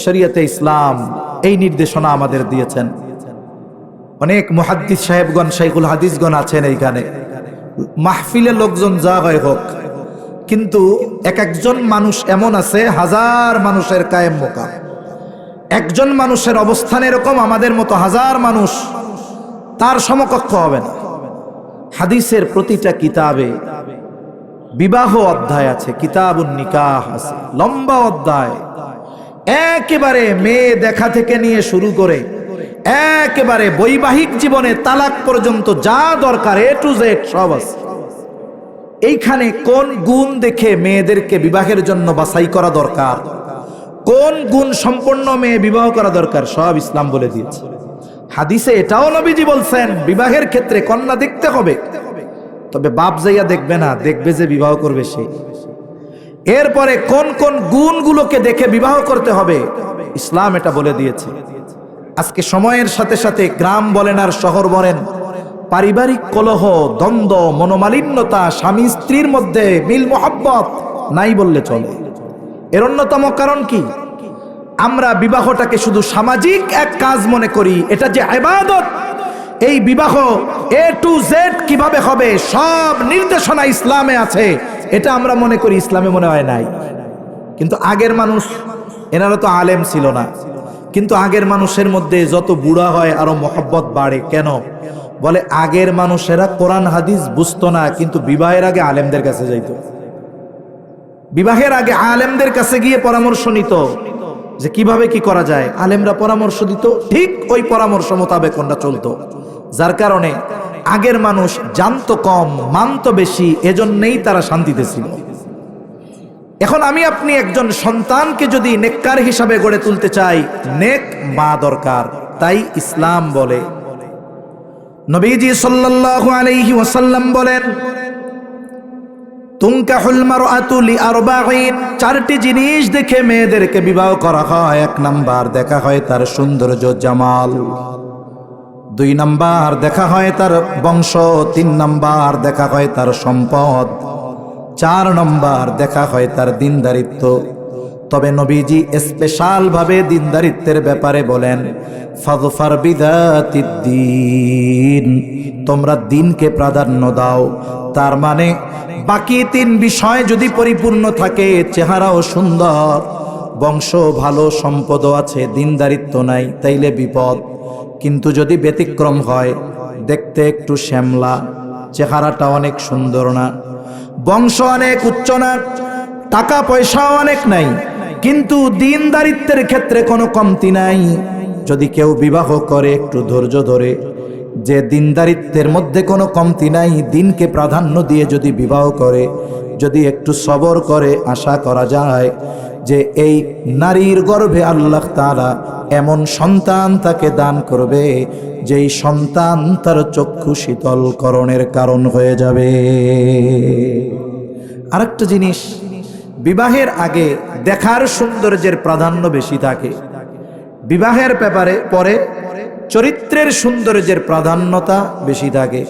শরীয়তে ইসলাম এই নির্দেশনা আমাদের দিয়েছেন। অনেক মুহাদ্দিস সাহেবগণ, শাইখুল হাদিসগণ আছেন এইখানে। মাহফিলে লোকজন যা হয় হোক, কিন্তু এক একজন মানুষ এমন আছে, হাজার মানুষের কায়েম মোকাম। একজন মানুষের অবস্থান এরকম, আমাদের মতো হাজার মানুষ তার সমকক্ষ হবে না। হাদিসের প্রতিটা কিতাবে বিবাহ অধ্যায় আছে, কিতাবুন নিকাহ আছে, লম্বা অধ্যায়। একেবারে মেয়ে দেখা থেকে নিয়ে শুরু করে একেবারে বৈবাহিক জীবনে তালাক পর্যন্ত যা দরকার এ টু জেড সব আছে। এইখানে কোন গুণ দেখে মেয়েদেরকে বিবাহের জন্য বাছাই করা দরকার, কোন গুণ সম্পন্ন মেয়ে বিবাহ করা দরকার, সব ইসলাম বলে দিয়েছে। হাদিসে এটাও নবীজি বলছেন, বিবাহের ক্ষেত্রে কন্যা দেখতে হবে, তবে বাপ যাইয়া দেখবে না, দেখবে যে বিবাহ করবে সে। এরপরে কোন কোন গুণগুলোকে দেখে বিবাহ করতে হবে, ইসলাম এটা বলে দিয়েছে। আজকে সময়ের সাথে সাথে গ্রাম বলেন আর শহর বলেন, পারিবারিক কলহ, দ্বন্দ্ব, মনোমালিন্যতা, স্বামী স্ত্রীর মধ্যে মিল মোহাব্বত নাই বললে চলে। এর অন্যতম কারণ কি? আমরা বিবাহটাকে শুধু সামাজিক এক কাজ মনে করি, এটা যে ইবাদত। এই বিবাহ এ টু জেড কিভাবে হবে সব নির্দেশনা ইসলামে আছে, এটা আমরা মনে করি, ইসলামে মনে হয় নাই। কিন্তু আগের মানুষ, এনারা তো আলেম ছিল না, কিন্তু আগের মানুষের মধ্যে যত বুড়া হয় আরো মহব্বত বাড়ে। কেন? বলে আগের মানুষেরা কোরআন হাদিস বুঝতো না, কিন্তু বিবাহের আগে আলেমদের কাছে যাইতো, বিবাহের আগে আলেমদের কাছে গিয়ে পরামর্শ নিত। যে কিভাবে কি করা যায়, আলেমরা পরামর্শ দিত, ঠিক ওই পরামর্শ মোতাবেক ওরা চলতো। যার কারণে আগের মানুষ জানতো কম, মানতো বেশি, এজন্যই তারা শান্তিতে ছিল। এখন আমি আপনি একজন সন্তানকে যদি নেককার হিসাবে গড়ে তুলতে চাই, নেক মা দরকার। তাই ইসলাম বলে, নবীজি সাল্লাল্লাহু আলাইহি ওয়াসাল্লাম বলেন, তুনকাহুল মারআতু লিআরবাঈন, চারটি জিনিস দেখে মেয়েদেরকে বিবাহ করা হয়। 1 নাম্বার দেখা হয় তার সৌন্দর্য জামাল, 2 নাম্বার দেখা হয় তার বংশ, 3 নাম্বার দেখা হয় তার সম্পদ, 4 নম্বর দেখা হয় তার দিনদারিত্ব। তবে নবীজি স্পেশাল ভাবে দিনদারিত্বের ব্যাপারে বলেন, ফাযফার বিযাতিদ্দীন, তোমরা দিনকে প্রাধান্য দাও। তার মানে বাকি 3 বিষয় যদি পরিপূর্ণ থাকে, চেহারাও সুন্দর, বংশ ভালো, সম্পদও আছে, দিনদারিত্ব নাই, তাইলে বিপদ। কিন্তু যদি ব্যতিক্রম হয়, দেখতে একটু শ্যামলা, চেহারাটা অনেক সুন্দর না, বংশ অনেক উচ্চ না, টাকা পয়সা অনেক নাই, কিন্তু দিনদারিত্বের ক্ষেত্রে কোনো কমতি নাই, যদি কেউ বিবাহ করে একটু ধৈর্য ধরে, যে দিনদারিত্বের মধ্যে কোনো কমতি নাই, দিনকে প্রাধান্য দিয়ে যদি বিবাহ করে, যদি একটু সবর করে, আশা করা যায় যে এই নারীর গর্ভে আল্লাহ তাআলা এমন সন্তান তাকে দান করবে, যেই সন্তান তার চক্ষু শীতলকরণের কারণ হয়ে যাবে। আরেকটা জিনিস, বিবাহের আগে দেখার সৌন্দর্যের প্রাধান্য বেশি থাকে, বিবাহের ব্যাপারে পরে চরিত্রের সৌন্দর্যের প্রাধান্যতা বেশি থাকে।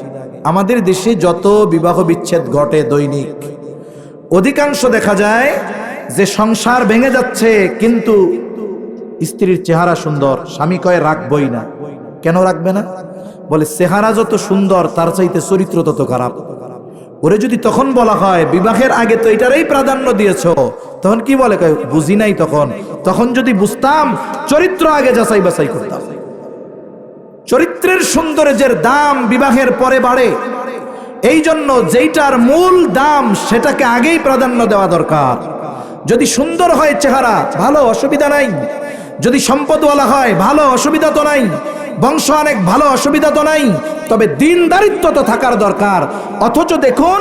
আমাদের দেশে যত বিবাহ বিচ্ছেদ ঘটে দৈনিক, অধিকাংশ দেখা যায় যে সংসার ভেঙে যাচ্ছে, কিন্তু স্ত্রীর চেহারা সুন্দর, স্বামী কয় রাখবই না। কেন রাখবে না? বলে চেহারা যত সুন্দর তার চাইতে চরিত্র তত খারাপ। ওরে যদি তখন বলা হয় বিবাহের আগে তো এটারই প্রাধান্য দিয়েছো, তখন কি বলে? বুঝি নাই তখন যদি বুঝতাম চরিত্র আগে যাচাই বাছাই করতাম। চরিত্রের সৌন্দর্যের দাম বিবাহের পরে বাড়ে, এই জন্য যেইটার মূল দাম সেটাকে আগেই প্রাধান্য দেওয়া দরকার। যদি সুন্দর হয় চেহারা, ভালো, অসুবিধা নাই। যদি সম্পদওয়ালা হয়, ভালো, অসুবিধা তো নাই। বংশ অনেক ভালো, অসুবিধা তো নাই। তবে দিনদারিত্ব তো থাকার দরকার। অথচ দেখুন,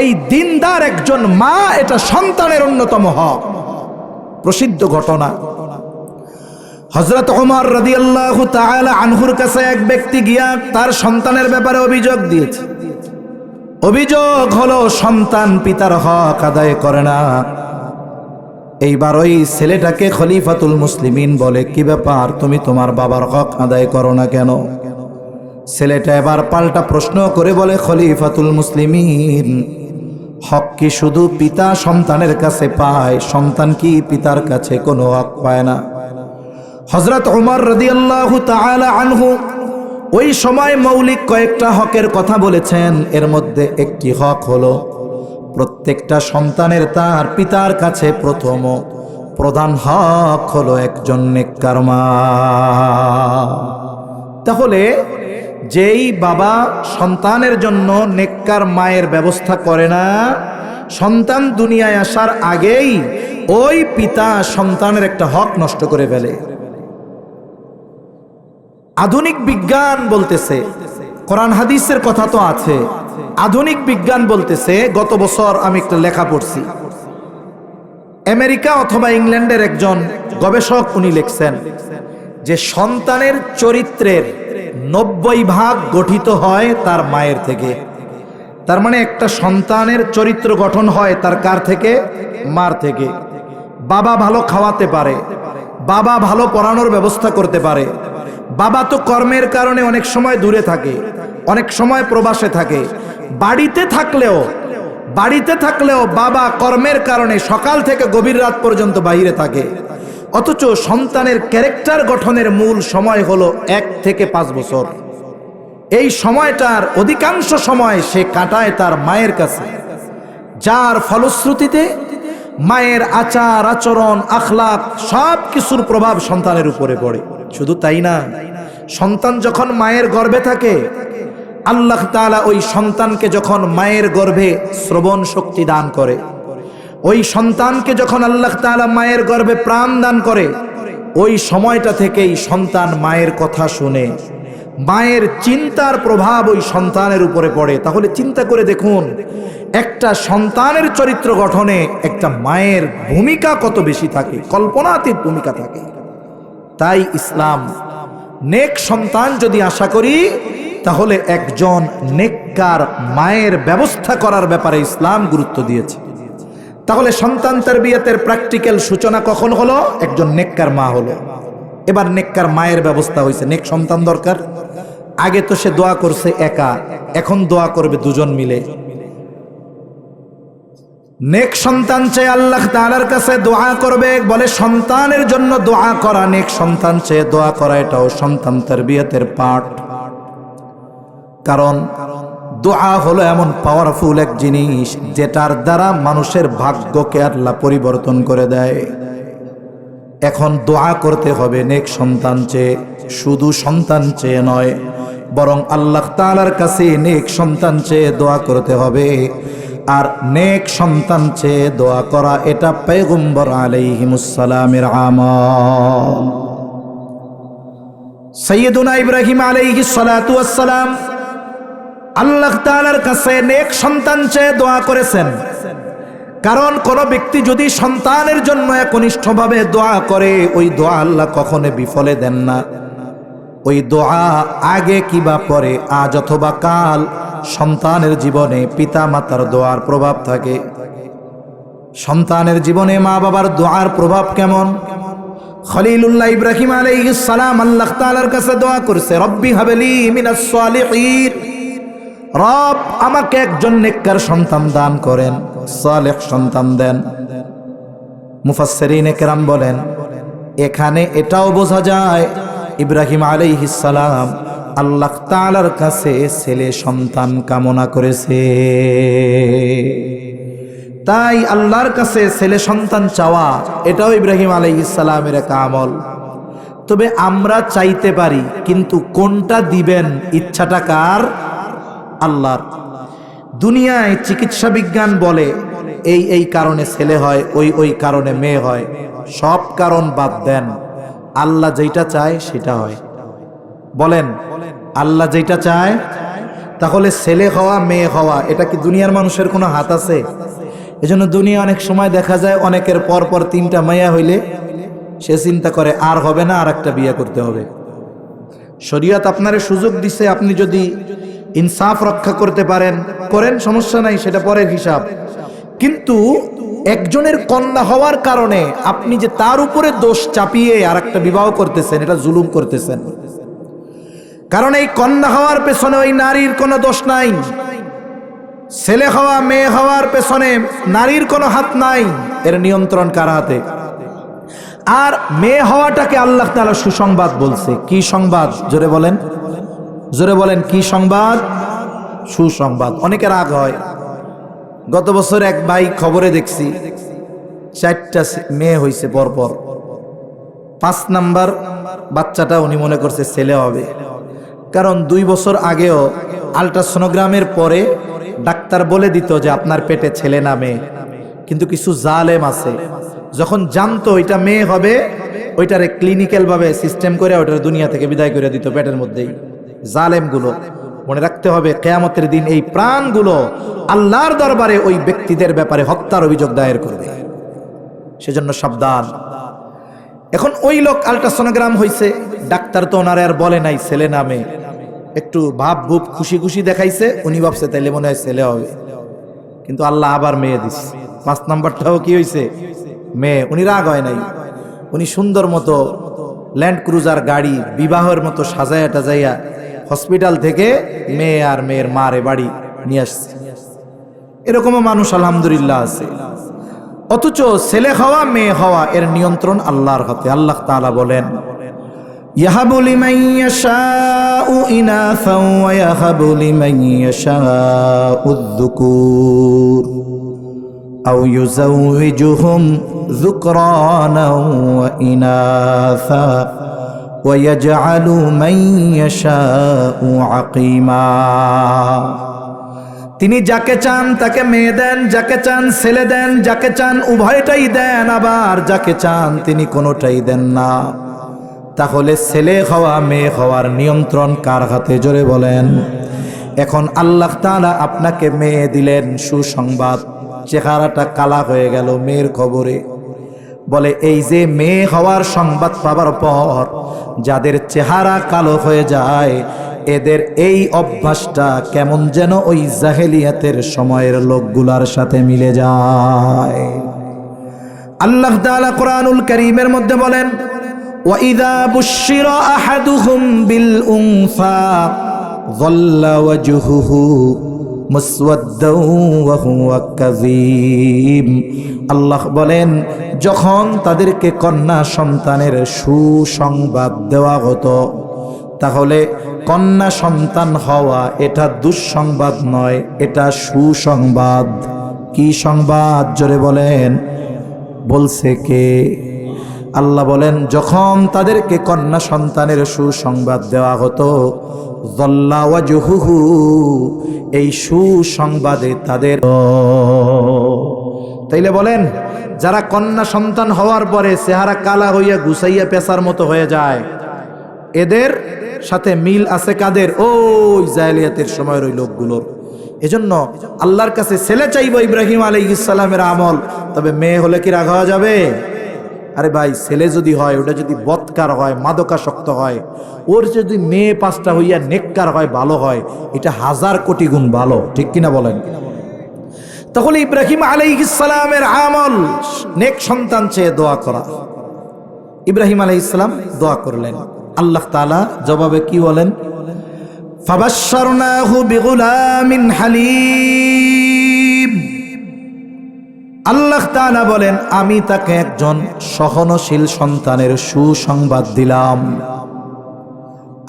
এই দিনদার একজন মা, এটা সন্তানের অন্যতম হক। প্রসিদ্ধ ঘটনা, হযরত ওমর রাদিয়াল্লাহু তাআলা আনহুর কাছে এক ব্যক্তি গিয়া তার সন্তানের ব্যাপারে অভিযোগ দিয়েছে। অভিযোগ হলো সন্তান পিতার হক আদায় করে না। এইবার ওই ছেলেটাকে খলিফাতুল মুসলিমিন বলে, কি ব্যাপার, তুমি তোমার বাবার হক আদায় করো না কেন? ছেলেটা এবার পাল্টা প্রশ্ন করে বলে, খলিফাতুল মুসলিমিন, হক কি শুধু পিতা সন্তানের কাছে পায়? সন্তান কি পিতার কাছে কোনো হক পায় না? হযরত ওমর রাদিয়াল্লাহু তাআলা আনহু ওই সময় মৌলিক কয়েকটা হকের কথা বলেছেন। এর মধ্যে একটি হক হলো প্রত্যেকটা সন্তানের তার পিতার কাছে প্রধান হক হলো একজন নেককার মা। তাহলে যেই বাবা সন্তানের জন্য নেককার মায়ের ব্যবস্থা করে না, সন্তান দুনিয়ায় আসার আগেই ওই পিতা সন্তানের একটা হক নষ্ট করে ফেলে। আধুনিক বিজ্ঞান বলতেছে, কোরআন হাদিসের কথা তো আছে, আধুনিক বিজ্ঞান বলতেছে, গত বছর আমি একটা লেখা পড়ছি, আমেরিকা অথবা ইংল্যান্ডের একজন গবেষক, উনি লিখছেন যে সন্তানের চরিত্রের 90% গঠিত হয় তার মায়ের থেকে। তার মানে একটা সন্তানের চরিত্র গঠন হয় তার কার থেকে? মার থেকে। বাবা ভালো খাওয়াতে পারে, বাবা ভালো পড়ানোর ব্যবস্থা করতে পারে, বাবা তো কর্মের কারণে অনেক সময় দূরে থাকে, অনেক সময় প্রবাসে থাকে, বাড়িতে থাকলেও বাবা কর্মের কারণে সকাল থেকে গভীর রাত পর্যন্ত বাইরে থাকে। অথচ সন্তানের ক্যারেক্টার গঠনের মূল সময় হলো 1 থেকে 5 বছর। এই সময়টার অধিকাংশ সময় সে কাটায় তার মায়ের কাছে, যার ফলশ্রুতিতে মায়ের আচার আচরণ আখলাক সব কিছুর প্রভাব সন্তানের উপরে পড়ে। শুধু তাই না, সন্তান যখন মায়ের গর্ভে থাকে, আল্লাহ তাআলা ওই সন্তানকে যখন মায়ের গর্ভে শ্রবণ শক্তি দান করে, ওই সন্তানকে যখন আল্লাহ তাআলা মায়ের গর্ভে প্রাণ দান করে, ওই সময়টা থেকেই সন্তান মায়ের কথা শুনে, মায়ের চিন্তার প্রভাব ওই সন্তানের উপরে পড়ে। তাহলে চিন্তা করে দেখুন, একটা সন্তানের চরিত্র গঠনে একটা মায়ের ভূমিকা কত বেশি থাকে, কল্পনাতীত ভূমিকা থাকে। তাই ইসলাম নেক সন্তান যদি আশা করি, তাহলে একজন নেককার মায়ের ব্যবস্থা করার ব্যাপারে ইসলাম গুরুত্ব দিয়েছে। তাহলে সন্তান তারবিয়াতের প্র্যাকটিক্যাল সূচনা কখন হলো? একজন নেককার মা হলো। এবার নেককার মায়ের ব্যবস্থা হয়েছে, নেক সন্তান দরকার। আগে তো সে দোয়া করছে একা, এখন দোয়া করবে দুজন মিলে। নেক সন্তান চেয়ে আল্লাহ তাআলার কাছে দোয়া করবে, বলে সন্তানের জন্য দোয়া করা, নেক সন্তান চেয়ে দোয়া করা, এটাও সন্তান তারবিয়াতের পার্ট। কারণ দোয়া হলো এমন পাওয়ারফুল এক জিনিস, যেটার দ্বারা মানুষের ভাগ্যকে আল্লাহ পরিবর্তন করে দেয়। এখন দোয়া করতে হবে নেক সন্তান চেয়ে, শুধু সন্তান চেয়ে নয়, বরং আল্লাহ তাআলার কাছে নেক সন্তান চেয়ে দোয়া করতে হবে। আর নেক সন্তান চেয়ে দোয়া করা এটা পয়গম্বর আলাইহিমুস সালামের আমল। সাইয়্যিদুনা ইব্রাহিম আলাইহিস সালাতু ওয়াস সালাম আল্লাহ তাআলার কাছে নেক সন্তান চেয়ে দোয়া করেছেন। কারণ কোন ব্যক্তি যদি সন্তানের জন্য একনিষ্ঠভাবে দোয়া করে, ওই দোয়া আল্লাহ কখনো বিফলে দেন না। ওই দোয়া আগে কিবা পরে, আজ অথবা কাল, সন্তানের জীবনে পিতা মাতার দোয়ার প্রভাব থাকে। সন্তানের জীবনে মা বাবার দোয়ার প্রভাব কেমন? খলিলুল্লাহ ইব্রাহিম আলাইহিস সালাম আল্লাহ তাআলার কাছে দোয়া করেছে, রব্বি হাবলি মিনাস সালিহিন, রব আমাকে একজন নেককার সন্তান দান করেন, সালেহ সন্তান দেন। মুফাসসিরিনে কেরাম বলেন, এখানে এটাও বোঝা যায় ইব্রাহিম আলাইহিস সালাম আল্লাহ তাআলার কাছে ছেলে সন্তান কামনা করেছে। তাই আল্লাহর কাছে ছেলে সন্তান চাওয়া এটাও ইব্রাহিম আলাইহিস সালামের এক আমল। তবে আমরা চাইতে পারি, কিন্তু কোনটা দিবেন ইচ্ছাটা কার? আল্লাহর। দুনিয়ায় চিকিৎসা বিজ্ঞান বলে এই কারণে ছেলে হয়, ওই কারণে মেয়ে হয়। সব কারণ বাদ দেন, আল্লাহ যেটা চায় সেটা হয়। বলেন আল্লাহ যেটা চায়, তাহলে ছেলে হওয়া মেয়ে হওয়া এটা কি দুনিয়ার মানুষের কোনো হাত আছে? এজন্য দুনিয়া অনেক সময় দেখা যায় অনেকের পর 3টা মাইয়া হইলে সে চিন্তা করে আর হবে না, আর একটা বিয়ে করতে হবে। শরীয়ত আপনারে সুযোগ দিছে, আপনি যদি ইনসাফ রক্ষা করতে পারেন করেন, সমস্যা নাই, সেটা পরের হিসাব। কিন্তু একজনের কন্যা হওয়ার কারণে আপনি যে তার উপরে দোষ চাপিয়ে আর একটা বিবাহ করতেছেন, এটা জুলুম করতেছেন। কারণ এই কন্যা হওয়ার পেছনে ওই নারীর কোনো দোষ নাই, ছেলে হওয়া মেয়ে হওয়ার পেছনে নারীর কোনো হাত নাই। এর নিয়ন্ত্রণ কার হাতে? আর মেয়ে হওয়াটাকে আল্লাহ তাআলা সুসংবাদ বলছে। কি সংবাদ? জোরে বলেন, জোরে বলেন, কি সংবাদ? সুসংবাদ। অনেকের রাগ হয়। গত বছর এক ভাই খবরে দেখছি 4টা মেয়ে হয়েছে পরপর, 5 নাম্বার বাচ্চাটা উনি মনে করছে ছেলে হবে। কারণ 2 বছর আগেও আল্ট্রাসোনোগ্রামের পরে ডাক্তার বলে দিত যে আপনার পেটে ছেলে না মেয়ে। কিন্তু কিছু জালেম আছে, যখন জানতো এটা মেয়ে হবে, ওইটারে ক্লিনিক্যাল ভাবে সিস্টেম করে ওইটার দুনিয়া থেকে বিদায় করে দিত পেটের মধ্যেই। জালেমগুলো, মনে রাখতে হবে কিয়ামতের দিন এই প্রাণগুলো আল্লাহর দরবারে ওই ব্যক্তিদের ব্যাপারে হত্যার অভিযোগ দায়ের করবে। সেজন্য সাবধান। এখন ওই লোক আল্ট্রাসোনোগ্রাম হয়েছে, ডাক্তার তো ওনারে আর বলে নাই ছেলে না মেয়ে, একটু ভাব ভুপ খুশি খুশি দেখাইছে, উনি ভাবছে তাইলে মনে হয় ছেলে হবে। কিন্তু আল্লাহ আবার মেয়ে দিচ্ছে। 5 নাম্বারটাও কি হয়েছে? মেয়ে। উনি রাগ হয় নাই, উনি সুন্দর মতো ল্যান্ড ক্রুজার গাড়ি বিবাহের মতো সাজাইয়া টাজাইয়া হসপিটাল থেকে মেয়ে আর মেয়ের মারে বাড়ি নিয়ে আসছে। এরকমও মানুষ আলহামদুলিল্লাহ আছে। অথচ ছেলে হওয়া মেয়ে হওয়া এর নিয়ন্ত্রণ আল্লাহর হাতে। আল্লাহ তাআলা বলেন, ইয়াহাবু লিমান ইয়াশাউ ইনাসান ওয়া ইয়াহাবু লিমান ইয়াশাউ যুকুর আও ইউযাওয়িজুহুম যুকরানাও ওয়া ইনাসা ওয়া ইয়াজআলু মান ইয়াশাউ আকীমা। তিনি যাকে চান তাকে মেয়ে দেন, যাকে চান ছেলে দেন, যাকে চান উভয়টাই দেন, আবার যাকে চান তিনি কোনোটাই দেন না। তাহলে ছেলে হওয়া মেয়ে হওয়ার নিয়ন্ত্রণ কার হাতে, জোরে বলেন? এখন আল্লাহ তাআলা আপনাকে মেয়ে দিলেন, সুসংবাদ, চেহারাটা কালা হয়ে গেল মেয়ের খবরে। বলে এই যে মেয়ে হওয়ার সংবাদ পাবার পর যাদের চেহারা কালো হয়ে যায়, এদের এই অভ্যাসটা কেমন যেন ওই জাহেলিয়াতের সময়ের লোকগুলার সাথে মিলে যায়। আল্লাহ তাআলা কোরআনুল কারীমের মধ্যে বলেন, ওয়াইদা বুশিরা আহাদুহুম বিল উনসা যাল্লা ওয়াজহুহু মুসওয়াদ্দাও ওয়া হুয়া কাযীম। আল্লাহ বলেন, যখন তাদেরকে কন্যা সন্তানের সুসংবাদ দেওয়া হতো, তাহলে কন্যা সন্তান হওয়া এটা দুঃসংবাদ নয়, এটা সুসংবাদ। কি সংবাদ, জোরে বলেন? বলছে কে? আল্লাহ বলেন, যখন তাদেরকে কন্যা সন্তানের সুসংবাদ দেওয়া হতো, যাল্লা ওয়াজহুহু, এই সুসংবাদে তাদের। তাইলে বলেন, যারা কন্যা সন্তান হওয়ার পরে চেহারা কালা হইয়া গুছাইয়া পেশার মতো হয়ে যায়, এদের সাথে মিল আছে কাদের? ওই জাহেলিয়াতের সময়ের ওই লোকগুলোর। এজন্য আল্লাহর কাছে ছেলে চাইব ইব্রাহিম আলাইহিস সালামের আমল, তবে মেয়ে হলে কি রাখা যাবে? আরে ভাই, ছেলে যদি হয়, ওটা যদি বৎকার হয়, মাদকাসক্ত হয়, ওর যদি মেয়ে 5টা হইয়া নেককার হয়, ভালো হয়, এটা 1000 কোটি গুণ ভালো, ঠিক কিনা বলেন? তখন ইব্রাহিম আলাইহিস সালামের আমল নেক সন্তান চেয়ে দোয়া করা। ইব্রাহিম আলাইহিস সালাম দোয়া করলেন, আল্লাহ তাআলা জবাবে কি বলেন? ফাবাশশারনাহু বিগুলামিন হালিম। আল্লাহ তাআলা বলেন, আমি তাকে একজন সহনশীল সন্তানের সুসংবাদ দিলাম।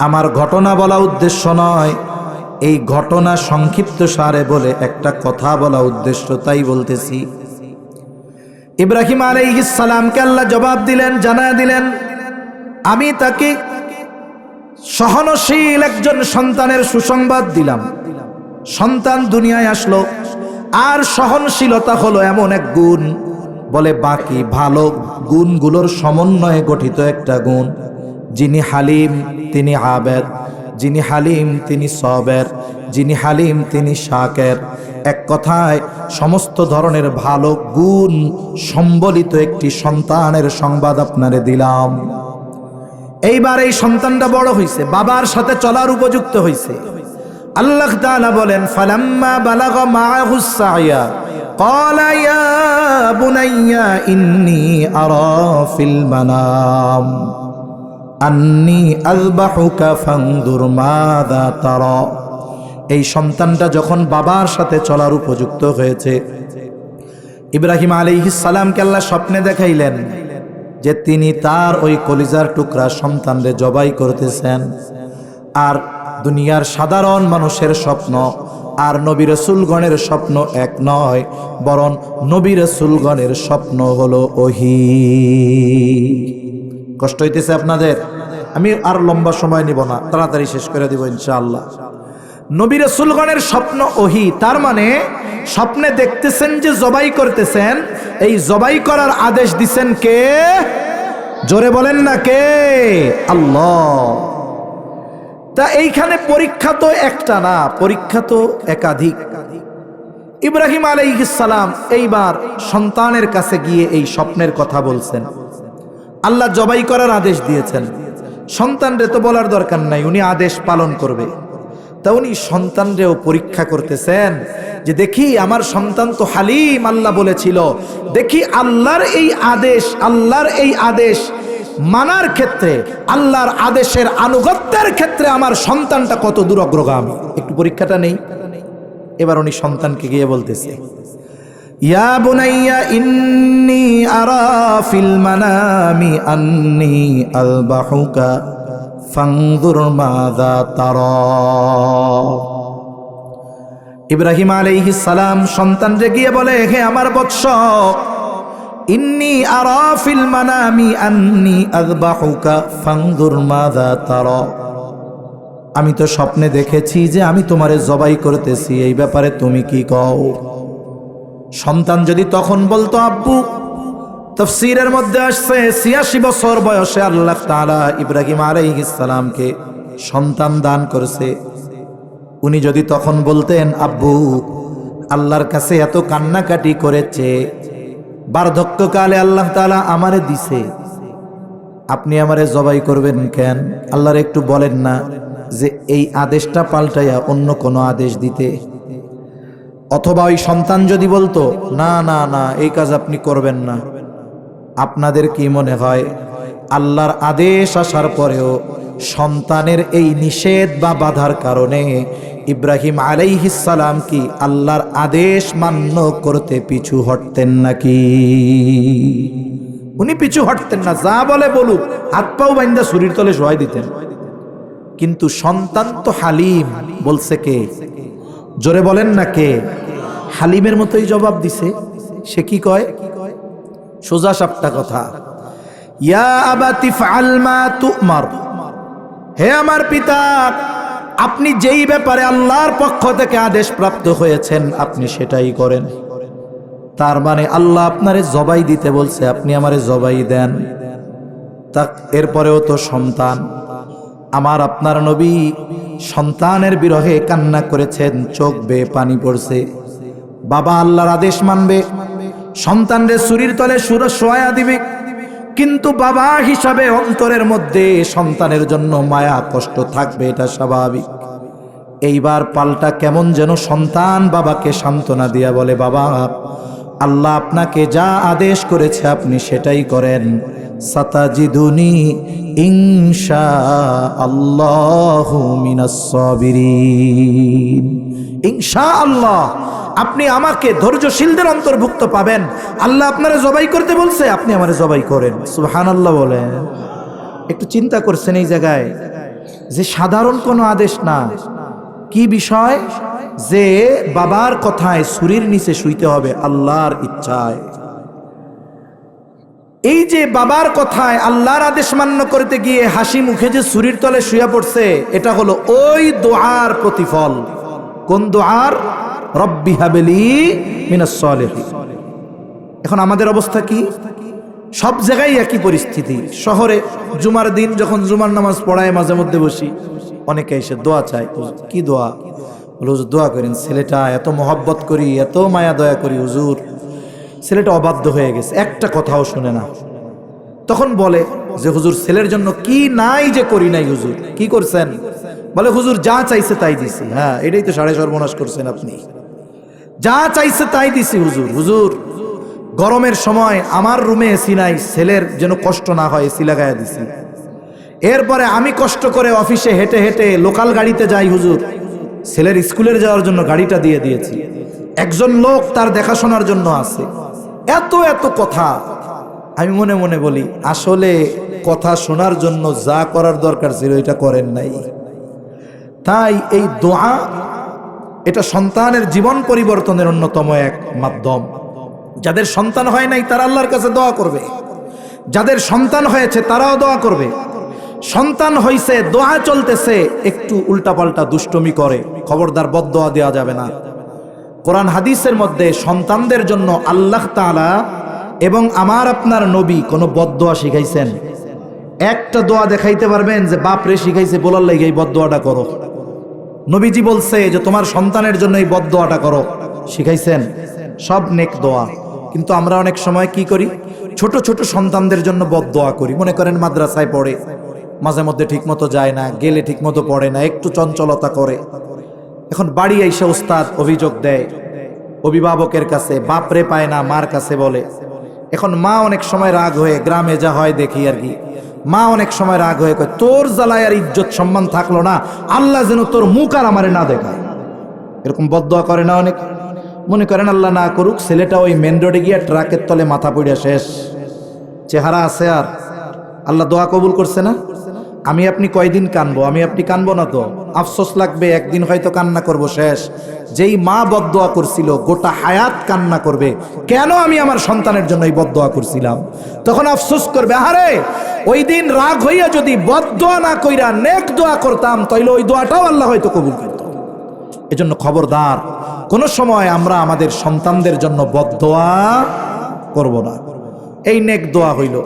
আমার ঘটনা বলা উদ্দেশ্য নয়, এই ঘটনা সংক্ষিপ্ত সারে বলে একটা কথা বলা উদ্দেশ্য, তাই বলতেছি। ইব্রাহিম আলাইহিস সালামকে আল্লাহ জবাব দিলেন, জানায়া দিলেন, আমি তাকে সহনশীল একজন সন্তানের সুসংবাদ দিলাম। সন্তান দুনিয়ায় আসলো, আর সহনশীলতা হলো এমন এক গুণ, বলে বাকি ভালো গুণগুলোর সমন্বয়ে গঠিত একটা গুণ। যিনি হালিম তিনি আবেদ, যিনি হালিম তিনি সবের, যিনি হালিম তিনি শাকের। এক কথায় সমস্ত ধরনের ভালো গুণ সম্বলিত একটি সন্তানের সংবাদ আপনারে দিলাম। এইবার এই সন্তানটা বড় হইছে, বাবার সাথে চলার উপযুক্ত হইছে। আল্লাহ তাআলা বলেন, ফালাম্মা বালাগা মাআহুস সা'য়া ক্বালা ইয়া বুনাইয়া ইন্নী আরা ফিল মানাম আন্নী আযবাহুকা ফানজুর মাযা তারা। এই সন্তানটা যখন বাবার সাথে চলার উপযুক্ত হয়েছে, ইব্রাহিম আলাইহিস সালামকে আল্লাহ স্বপ্নে দেখাইলেন যে তিনি তার ওই কলিজার টুকরা সন্তানরে জবাই করতেছেন। আর দুনিয়ার সাধারণ মানুষের স্বপ্ন আর নবী রাসূলগণের স্বপ্ন এক নয়, বরং নবী রাসূলগণের স্বপ্ন হলো ওহী। কষ্ট হইতেছে আপনাদের? আমি আর লম্বা সময় নিব না, তাড়াতাড়ি শেষ করে দিব ইনশাআল্লাহ। নবী রাসূলগণের স্বপ্ন ওহী, তার মানে স্বপ্নে দেখতেছেন যে জবাই করতেছেন, এই জবাই করার আদেশ দিচ্ছেন কে? জোরে বলেন না কে? আল্লাহ। তা এইখানে পরীক্ষা তো একটা না, পরীক্ষা তো একাধিক। ইব্রাহিম আলাইহিস সালাম এইবার সন্তানের কাছে গিয়ে এই স্বপ্নের কথা বলছেন। আল্লাহ জবাই করার আদেশ দিয়েছেন। সন্তানরে তো বলার দরকার নাই, উনি আদেশ পালন করবে। তা উনি সন্তানরেও পরীক্ষা করতেছেন যে দেখি আমার সন্তান তো হালিম, আল্লাহ বলেছিল, দেখি আল্লাহর এই আদেশ মানার ক্ষেত্রে, আল্লাহর আদেশের আনুগত্যের ক্ষেত্রে আমার সন্তানটা কত দূর অগ্রগামী, একটু পরীক্ষাটা নেই। এবার উনি সন্তানকে গিয়ে বলতেছে, ইয়া বুনাইয়া ইন্নী আরা ফিল মানামি আন্নী আযবাহুকা ফানজুর মাযা তারা। ইব্রাহিম আলাইহিস সালাম সন্তানকে গিয়ে বলে, হে আমার বৎস, ইন্নী আরা ফিল মানামি আন্নী আযবাহুকা ফানজুর মাযা তারা। আমি তো স্বপ্নে দেখেছি যে আমি তোমারে জবাই করতেছি, এই ব্যাপারে তুমি কি কও? সন্তান যদি তখন বলতো, আব্বু, তাফসীরের মধ্যে আসছে ৮৬ বছর বয়সে আল্লাহ তাআলা ইব্রাহিম আলাইহিস সালামকে সন্তান দান করেছে। উনি যদি তখন বলতেন, আব্বু, আল্লাহর কাছে এত কান্নাকাটি করেছে, বার্ধক্যকালে আল্লাহ তাআলা আমারে দিছে, আপনি আমারে জবাই করবেন কেন? আল্লাহর একটু বলেন না যে এই আদেশটা পাল্টাইয়া অন্য কোনো আদেশ দিতে। অথবা ওই সন্তান যদি বলতো, না না না, এই কাজ আপনি করবেন না, আপনাদের কি মনে হয় আল্লাহর আদেশ আসার পরেও সন্তানের এই নিষেধ বা বাধার কারণে ইব্রাহিম আলাইহিস সালাম কি আল্লাহর আদেশ মান্য করতে পিছু হটতেন নাকি? উনি পিছু হটতেন না, যা বলে বলুক, হাত পাও বাইন্দা শরীর তলে শোয়াই দিতেন। কিন্তু সন্তান তো হালিম, বলছে কে? জোরে বলেন না কে? হালিমের মতোই জবাব দিছে। সে কি কয়? সোজা সাপটা কথা, ইয়া আবাতি ফাআল মা তুমার, হে আমার পিতা, আপনি যেই ব্যাপারে আল্লাহর পক্ষ থেকে আদেশ প্রাপ্ত হয়েছেন আপনি সেটাই করেন। তার মানে আল্লাহ আপনারে জবাই দিতে বলছে, আপনি আমারে জবাই দেন। তা এরপরেও তো সন্তান, আমার আপনার নবী সন্তানের বিরহে কান্না করেছেন, চোখ বেয়ে পানি পড়ছে। বাবা আল্লাহর আদেশ মানবে, সন্তানরে ছুরির তলে শোয়া দিবে, কিন্তু বাবা হিসাবে অন্তরের মধ্যে সন্তানের জন্য মায়া কষ্ট থাকবে, এটা স্বাভাবিক। এইবার পাল্টা কেমন যেন সন্তান বাবাকে সান্ত্বনা দিয়া বলে, বাবা, আল্লাহ আপনাকে যা আদেশ করেছে আপনি সেটাই করেন। সাতাজিদুনি ইনশাআল্লাহু মিনাস সাবিরিন, ইনশাআল্লাহ আপনি আমাকে ধৈর্যশীলদের অন্তর্ভুক্ত পাবেন। আল্লাহ আপনারে জবাই করতে বলছে, আপনি আমারে জবাই করেন। সুবহানাল্লাহ বলেন। একটু চিন্তা করছেন এই জায়গায় যে সাধারণ কোনো আদেশ না, কি বিষয়? যে বাবার কথায় ছুরির নিচে শুইতে হবে আল্লাহর ইচ্ছায়। এই যে বাবার কথায় আল্লাহর আদেশ মান্য করতে গিয়ে হাসি মুখে যে ছুরির তলে শুয়ে পড়ছে, এটা হলো ওই দোয়ার প্রতিফল। কোন দোয়ার? রব্বি হাবলি মিনাস সালিহিন। এখন আমাদের অবস্থা কি? সব জায়গায় একই পরিস্থিতি। শহরে জুমার দিন যখন জুমার নামাজ পড়ায় মাঝে মধ্যে বসি, অনেকে এসে দোয়া চায়। কি দোয়া? হুজুর দোয়া করেন, ছেলেটা এত মহব্বত করি, এত মায়া দয়া করি হুজুর, ছেলেটা অবাধ্য হয়ে গেছে, একটা কথাও শুনে না। তখন বলে যে হুজুর ছেলের জন্য কি নাই যে করি নাই হুজুর, কি করছেন? বলে হুজুর যা চাইছে তাই দিছি। হ্যাঁ, এটাই তো সাড়ে সর্বনাশ করছেন আপনি। যা চাইছে তাই দিছি হুজুর। হুজুর গরমের সময় আমার রুমে এসি নাই, ছেলের যেন কষ্ট না হয় এসি লাগাইয়া দিছি। এরপরে আমি কষ্ট করে অফিসে হেঁটে হেঁটে লোকাল গাড়িতে যাই হুজুর, ছেলের স্কুলের যাওয়ার জন্য গাড়িটা দিয়ে দিয়েছি। একজন লোক তার দেখাশোনার জন্য আছে। এত এত কথা। আমি মনে মনে বলি, আসলে কথা শোনার জন্য যা করার দরকার ছিল এটা করেন নাই। তাই এই দোয়া, এটা সন্তানের জীবন পরিবর্তনের অন্যতম এক মাধ্যম। যাদের সন্তান হয় নাই তারা আল্লাহর কাছে দোয়া করবে, যাদের সন্তান হয়েছে তারাও দোয়া করবে। সন্তান হইছে, দোয়া চলতেছে, একটু উল্টাপাল্টা দুষ্টমি করে, খবরদার বদদোয়া দেওয়া যাবে না। কোরআন হাদিসের মধ্যে সন্তানদের জন্য আল্লাহ তাআলা এবং আমার আপনার নবী কোনো বদদোয়া শিখাইছেন? একটা দোয়া দেখাইতে পারবেন যে বাপরে শিখাইছে বলার লাগে এই বদদোয়াটা করো? নবীজি বলছে যে তোমার সন্তানের জন্য এই বদদোয়াটা করো, শিখাইছেন? সব নেক দোয়া। কিন্তু আমরা অনেক সময় কি করি? ছোট ছোট সন্তানদের জন্য বদদোয়া করি। মনে করেন মাদ্রাসায় পড়ে, মাঝে মধ্যে ঠিক মতো যায় না, গেলে ঠিক মতো পড়ে না, একটু চঞ্চলতা করে। এখন বাড়ি এসে উস্তাদ অভিযোগ দেয় অভিভাবকের কাছে, বাপরে পায় না, মার কাছে বলে। এখন মা অনেক সময় রাগ হয়ে, গ্রামে যা হয় দেখি আর কি, মা অনেক সময় রাগ হয়ে কয়, তোর জ্বালায় আর ইজ্জত সম্মান থাকলো না, আল্লাহ যেন তোর মুখ আর আমারে না দেখায়। এরকম বদদোয়া করে না অনেক। মনে করেন আল্লাহ না করুক ছেলেটা ওই মেন রোডে গিয়ে ট্রাকের তলে মাথা পড়িয়া শেষ, চেহারা আছে আর? আল্লাহ দোয়া কবুল করছে না? আমি আপনি কয়দিন কানবো? আমি আপনি কানবো না তো? আফসোস লাগবে, একদিন হয়তো কান্না করব শেষ। যেই মা বদদোয়া করছিল গোটা হায়াত কান্না করবে, কেন আমি আমার সন্তানের জন্য এই বদদোয়া করছিলাম। তখন আফসোস করবে, আরে ওই দিন রাগ হইয়া যদি বদদোয়া না কইরা নেক দোয়া করতাম, তাইলে ওই দোয়াটাও আল্লাহ হয়তো কবুল করত। এজন্য খবরদার, কোন সময় আমরা আমাদের সন্তানদের জন্য বদদোয়া করব না। এই নেক দোয়া হইল।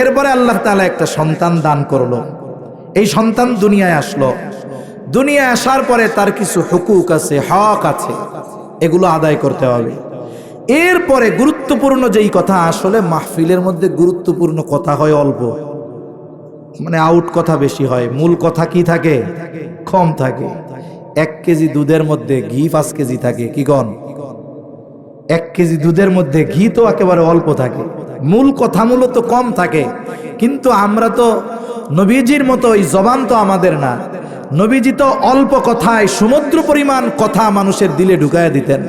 এরপরে আল্লাহ তাআলা একটা সন্তান দান করলো। এই সন্তান দুনিয়ায় আসলো। দুনিয়ায় আসার পরে তার কিছু হুকুক আছে, হক আছে, এগুলো আদায় করতে হবে। এরপরে গুরুত্বপূর্ণ যেই কথা, আসলে মাহফিলের মধ্যে গুরুত্বপূর্ণ কথা হয় অল্প, মানে আউট কথা বেশি হয়, মূল কথা কি থাকে? কম থাকে। 1 কেজি দুধের মধ্যে ঘি 5 কেজি থাকে, কি কন? 1 কেজি দুধের মধ্যে ঘি তো একেবারে অল্প থাকে, মূল কথা মূলত কম থাকে। কিন্তু আমরা তো নবীজির মতো ওই জবান তো আমাদের না। নবীজি তো অল্প কথায় সমুদ্র পরিমাণ কথা মানুষের দিলে ঢুকায় দিতেন।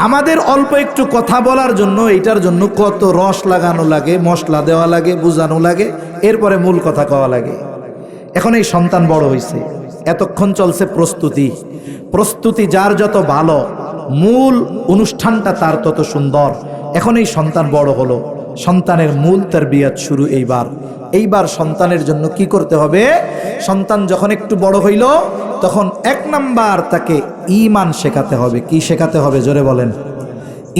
আমাদের অল্প একটু কথা বলার জন্য, এইটার জন্য কত রস লাগানো লাগে, মশলা দেওয়া লাগে, বুঝানো লাগে, এরপরে মূল কথা কওয়া লাগে। এখন এই সন্তান বড় হয়েছে, এতক্ষণ চলছে প্রস্তুতি। প্রস্তুতি যার যত ভালো, মূল অনুষ্ঠানটা তার তত সুন্দর। এখন এই সন্তান বড় হলো, সন্তানের মূল তারবিয়াত শুরু। এইবার সন্তানের জন্য কি করতে হবে? সন্তান যখন একটু বড় হইল, তখন 1 নাম্বার তাকে ঈমান শেখাতে হবে। কি শেখাতে হবে? জোরে বলেন।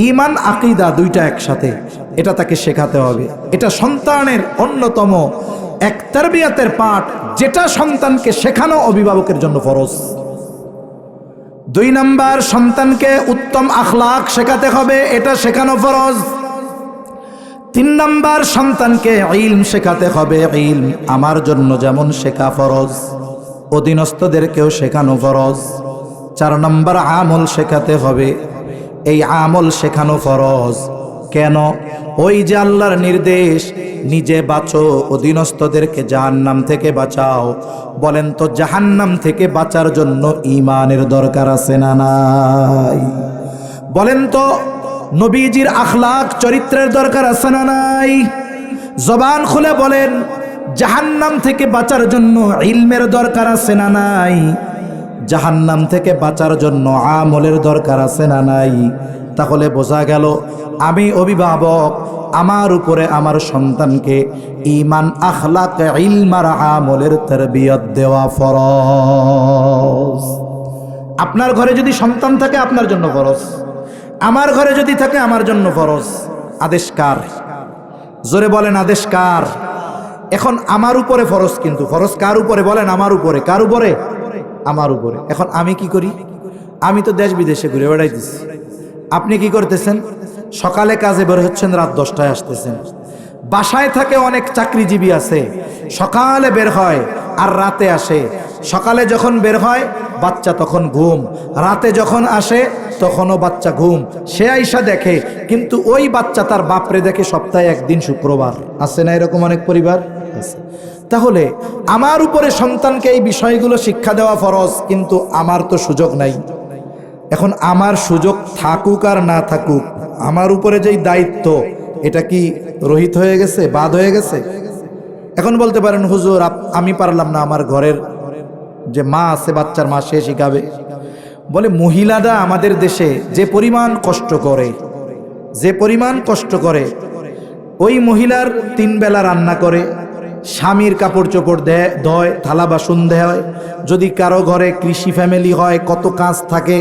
ঈমান আকীদা দুইটা একসাথে, এটা তাকে শেখাতে হবে। এটা সন্তানের অন্যতম এক তারবিয়াতের পাঠ, যেটা সন্তানকে শেখানো অভিভাবকের জন্য ফরজ। 2 নাম্বার, সন্তানকে উত্তম আখলাক শেখাতে হবে, এটা শেখানো ফরজ। 3 নাম্বার, সন্তানকে ইলম শেখাতে হবে। ইলম আমার জন্য যেমন শেখা ফরজ, অধীনস্থদেরকেও শেখানো ফরজ। 4 নাম্বার, আমল শেখাতে হবে। এই আমল শেখানো ফরজ। কেন? ওই যে আল্লাহর নির্দেশ, নিজে বাঁচো, অধীনস্থদেরকে জাহান্নাম থেকে বাঁচাও। বলেন তো, জাহান্নাম থেকে বাঁচার জন্য ঈমানের দরকার আছে না নাই? বলেন তো, নবীজির আখলাক চরিত্রের দরকার আছে না নাই? জবান খুলে বলেন, জাহান্নাম থেকে বাঁচার জন্য ইলমের দরকার আছে না নাই? জাহান্নাম থেকে বাঁচার জন্য আমলের দরকার আছে না নাই? তাহলে বোঝা গেল, আমি অভিভাবক, আমার উপরে আমার সন্তানকে ঈমান, আখলাক, ইলম আর আমলের তারবিয়ত দেওয়া ফরজ। আপনার ঘরে যদি সন্তান থাকে আপনার জন্য ফরজ, আমার ঘরে যদি থাকে আমার জন্য ফরজ। আদেশ কার? জোরে বলেন, আদেশ কার? এখন আমার উপরে ফরজ, কিন্তু ফরজ কার উপরে বলেন? আমার উপরে। কার উপরে? আমার উপরে। এখন আমি কি করি? আমি তো দেশ বিদেশে ঘুরে বেড়াইতেছি। আপনি কি করতেছেন? সকালে কাজে বের হচ্ছেন, রাত 10টায় আসতেছেন। বাসায় থাকে অনেক চাকরিজীবী আছে, সকালে বের হয় আর রাতে আসে। সকালে যখন বের হয় বাচ্চা তখন ঘুম, রাতে যখন আসে তখনও বাচ্চা ঘুম। সে আইসা দেখে, কিন্তু ওই বাচ্চা তার বাপরে দেখে সপ্তাহে 1 দিন শুক্রবার। আছে না এরকম অনেক পরিবার? আছে। তাহলে আমার উপরে সন্তানকে এই বিষয়গুলো শিক্ষা দেওয়া ফরজ, কিন্তু আমার তো সুযোগ নাই। এখন আমার সুযোগ থাকুক আর না থাকুক, আমার উপরে যেই দায়িত্ব, এটা কি রহিত হয়ে গেছে, বাদ হয়ে গেছে? এখন বলতে পারেন, হুজুর আমি পারলাম না, আমার ঘরের যে মা আছে, বাচ্চার মা, সে শিখাবে। বলে, মহিলারা আমাদের দেশে যে পরিমাণ কষ্ট করে, ওই মহিলার 3 বেলা রান্না করে, স্বামীর কাপড় চোপড় ধয়, থালা বাসন দেয়। যদি কারো ঘরে কৃষি ফ্যামিলি হয়, কত কাজ থাকে।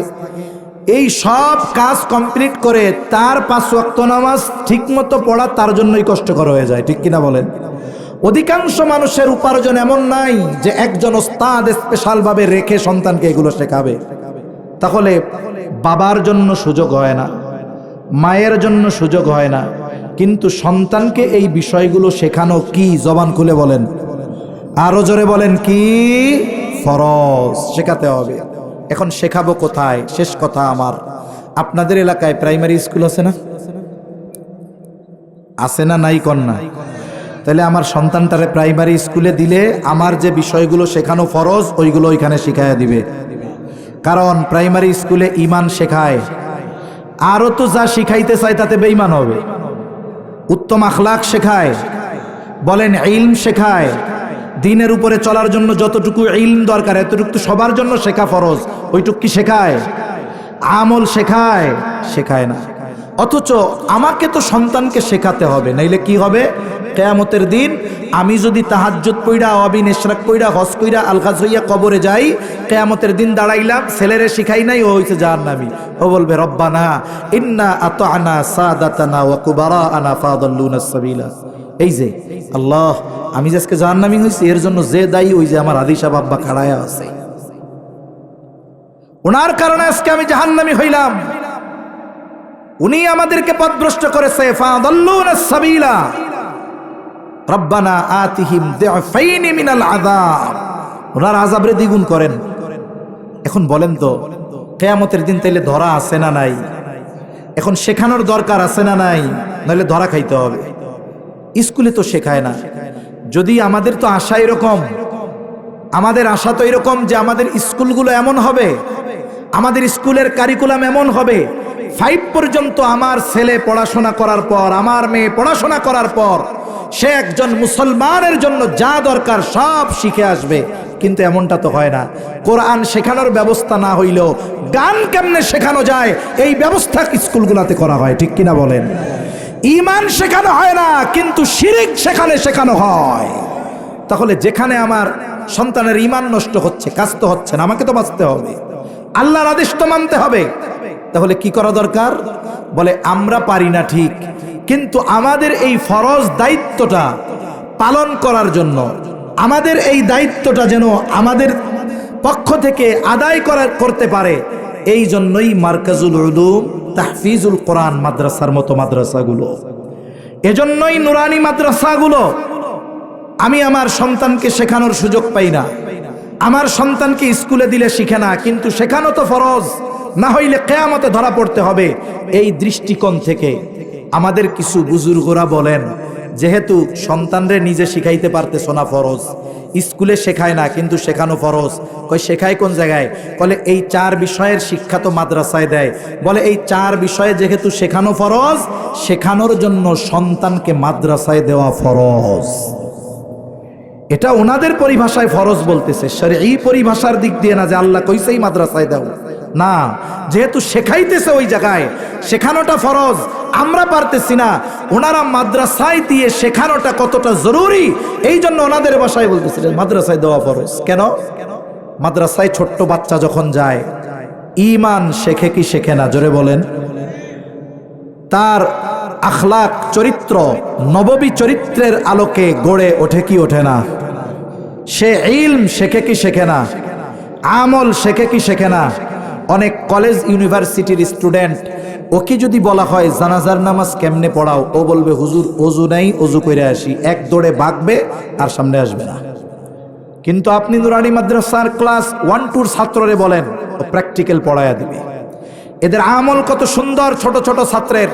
এই সব কাজ কমপ্লিট করে তার 5 ওয়াক্ত নামাজ ঠিকমতো পড়া তার জন্যই কষ্টকর হয়ে যায়, ঠিক কিনা বলেন? অধিকাংশ মানুষের উপার্জন এমন নাই যে একজন ওস্তাদ স্পেশাল ভাবে রেখে সন্তানকে এগুলো শেখাবে। তাহলে বাবার জন্য সুযোগ হয় না, মায়ের জন্য সুযোগ হয় না, কিন্তু সন্তানকে এই বিষয়গুলো শেখানো কি? জবান খুলে বলেন, আরো জোরে বলেন, কি? ফরজ। শেখাতে হবে। এখন শেখাবো কোথায়? শেষ কথা আমার, আপনাদের এলাকায় প্রাইমারি স্কুল আছে না? আছে না? নাই কন্যা? তাহলে আমার সন্তানটারে প্রাইমারি স্কুলে দিলে আমার যে বিষয়গুলো শেখানো ফরজ, ওইগুলো ওইখানে শিখাইয়া দিবে। কারণ প্রাইমারি স্কুলে ঈমান শেখায়, আরো তো যা শিখাইতে চায় তাতে বেঈমান হবে। উত্তম আখলাক শেখায়, বলেন ইলম শেখায়, দিনের উপরে চলার জন্য যতটুকু ইলম দরকার এতটুকু তো সবার জন্য শেখা ফরজ, ওইটুক কি শেখায়? আমল শেখায়? শেখায় না। অথচ আমাকে তো সন্তানকে শেখাতে হবে, নাইলে কি হবে? কিয়ামতের দিন আমি যদি তাহাজ্জুদ পইড়া, আওয়াবিন ইশরাক পইড়া, হজ কইরা, আলগাজ হইয়া কবরে যাই, কিয়ামতের দিন দাঁড়াইলাম, ছেলেরে শিখাই নাই, ও হইছে জাহান্নামী। ও বলবে রব্বানা ইন্না আতা'না সাদাতানা ওয়া কুবারা'না ফাদাল্লুনা সাবিলা। এই যে আল্লাহ, আমি যে আজকে জাহান্নামী হইছি এর জন্য যে দায়ী, ওই যে আমার আদিশা বাব্বা খাড়ায়া আছে, ওনার কারণে আজকে আমি জাহান্নামী হইলাম। উনি আমাদেরকে পথভ্রষ্ট করেছে। ফাদাল্লুনা সাবিলা রব্বানা আতিহিম দি'ফাইনি মিনাল আযাব, ওনার আযাবরে দ্বিগুণ করেন। এখন বলেন তো কিয়ামতের দিন তাইলে ধরা আছে না নাই? এখন শেখানোর দরকার আছে না নাই? নাহলে ধরা খাইতে হবে। স্কুলে তো শেখায় না। যদি আমাদের তো আশা এরকম, আমাদের আশা তো এরকম যে আমাদের স্কুলগুলো এমন হবে, আমাদের স্কুলের কারিকুলাম এমন হবে, 5 পর্যন্ত আমার ছেলে পড়াশোনা করার পর, আমার মেয়ে পড়াশোনা করার পর সে একজন মুসলমানের জন্য যা দরকার সব শিখে আসবে। কিন্তু এমনটা তো হয় না। কোরআন শেখানোর ব্যবস্থা না হইলেও গান কেমনে শেখানো যায় এই ব্যবস্থা স্কুলগুলোতে করা হয়, ঠিক কিনা বলেন? ঈমান শেখানো হয় না, কিন্তু শিরক শেখানো হয়। তাহলে যেখানে আমার সন্তানের ঈমান নষ্ট হচ্ছে, কাজ তো হচ্ছে না, আমাকে তো বাঁচতে হবে, আল্লাহর আদেশ তো মানতে হবে। তাহলে কি করা দরকার? বলে আমরা পারি না ঠিক, কিন্তু আমাদের এই ফরজ দায়িত্বটা পালন করার জন্য, আমাদের এই দায়িত্বটা যেন আমাদের পক্ষ থেকে আদায় করতে পারে, এই জন্যই মারকাজুল উলুম তাহফিজুল কোরআন মাদ্রাসার মতো মাদ্রাসাগুলো, এজন্যই নুরানি মাদ্রাসাগুলো। আমি আমার সন্তানকে শেখানোর সুযোগ পাই না, আমার সন্তানকে স্কুলে দিলে শিখে না, কিন্তু শেখানো তো ফরজ, না হইলে কিয়ামতে ধরা পড়তে হবে। এই দৃষ্টিকোণ থেকে আমাদের কিছু বুজুর্গরা বলেন, যেহেতু সন্তানরে নিজে শিখাইতে পারতেছো না, ফরজ স্কুলে শেখায় না কিন্তু শেখানো ফরজ। কই শেখায় কোন জায়গায়? বলে এই 4 বিষয়ের শিক্ষা তো মাদ্রাসায় দেয়। বলে এই 4 বিষয়ে যেহেতু শেখানো ফরজ, শেখানোর জন্য সন্তানকে মাদ্রাসায় দেওয়া ফরজ। এটা ওনাদের পরিভাষায় ফরজ বলতেছে, শরঈ পরিভাষার দিক দিয়ে না যে আল্লাহ কইছেই মাদ্রাসায় দাও, না, যেহেতু শেখাইতেছে ওই জায়গায়, শেখানোটা ফরজ। আমরা পারতেছি না, ওনারা মাদ্রাসায় দিয়ে শেখানোটা কতটা জরুরি, এই জন্য ওনাদের ভাষায় বলতেছে মাদ্রাসায় দেওয়া ফরজ। কেন? মাদ্রাসায় ছোট্ট বাচ্চা যখন যায়, ঈমান শেখে কি শেখে না? জোরে বলেন। তার আখলাক, চরিত্র, নববী চরিত্রের আলোকে গড়ে ওঠে কি ওঠে না? সে ইলম শেখে কি শেখে না? আমল শেখে কি শেখে না? অনেক কলেজ ইউনিভার্সিটির স্টুডেন্ট, ওকে যদি বলা হয় জানাজার নামাজ কেমনে পড়াও, ও বলবে হুজুর ওযু নাই, ওযু করে আসি, এক দৌড়ে ভাগবে আর সামনে আসবে না। কিন্তু আপনি নুরানি মাদ্রাসার ক্লাস 1-2 ছাত্ররে বলেন, ও প্র্যাকটিক্যাল পড়ায়া দিবে। এদের আমল কত সুন্দর, ছোট ছোট ছাত্রের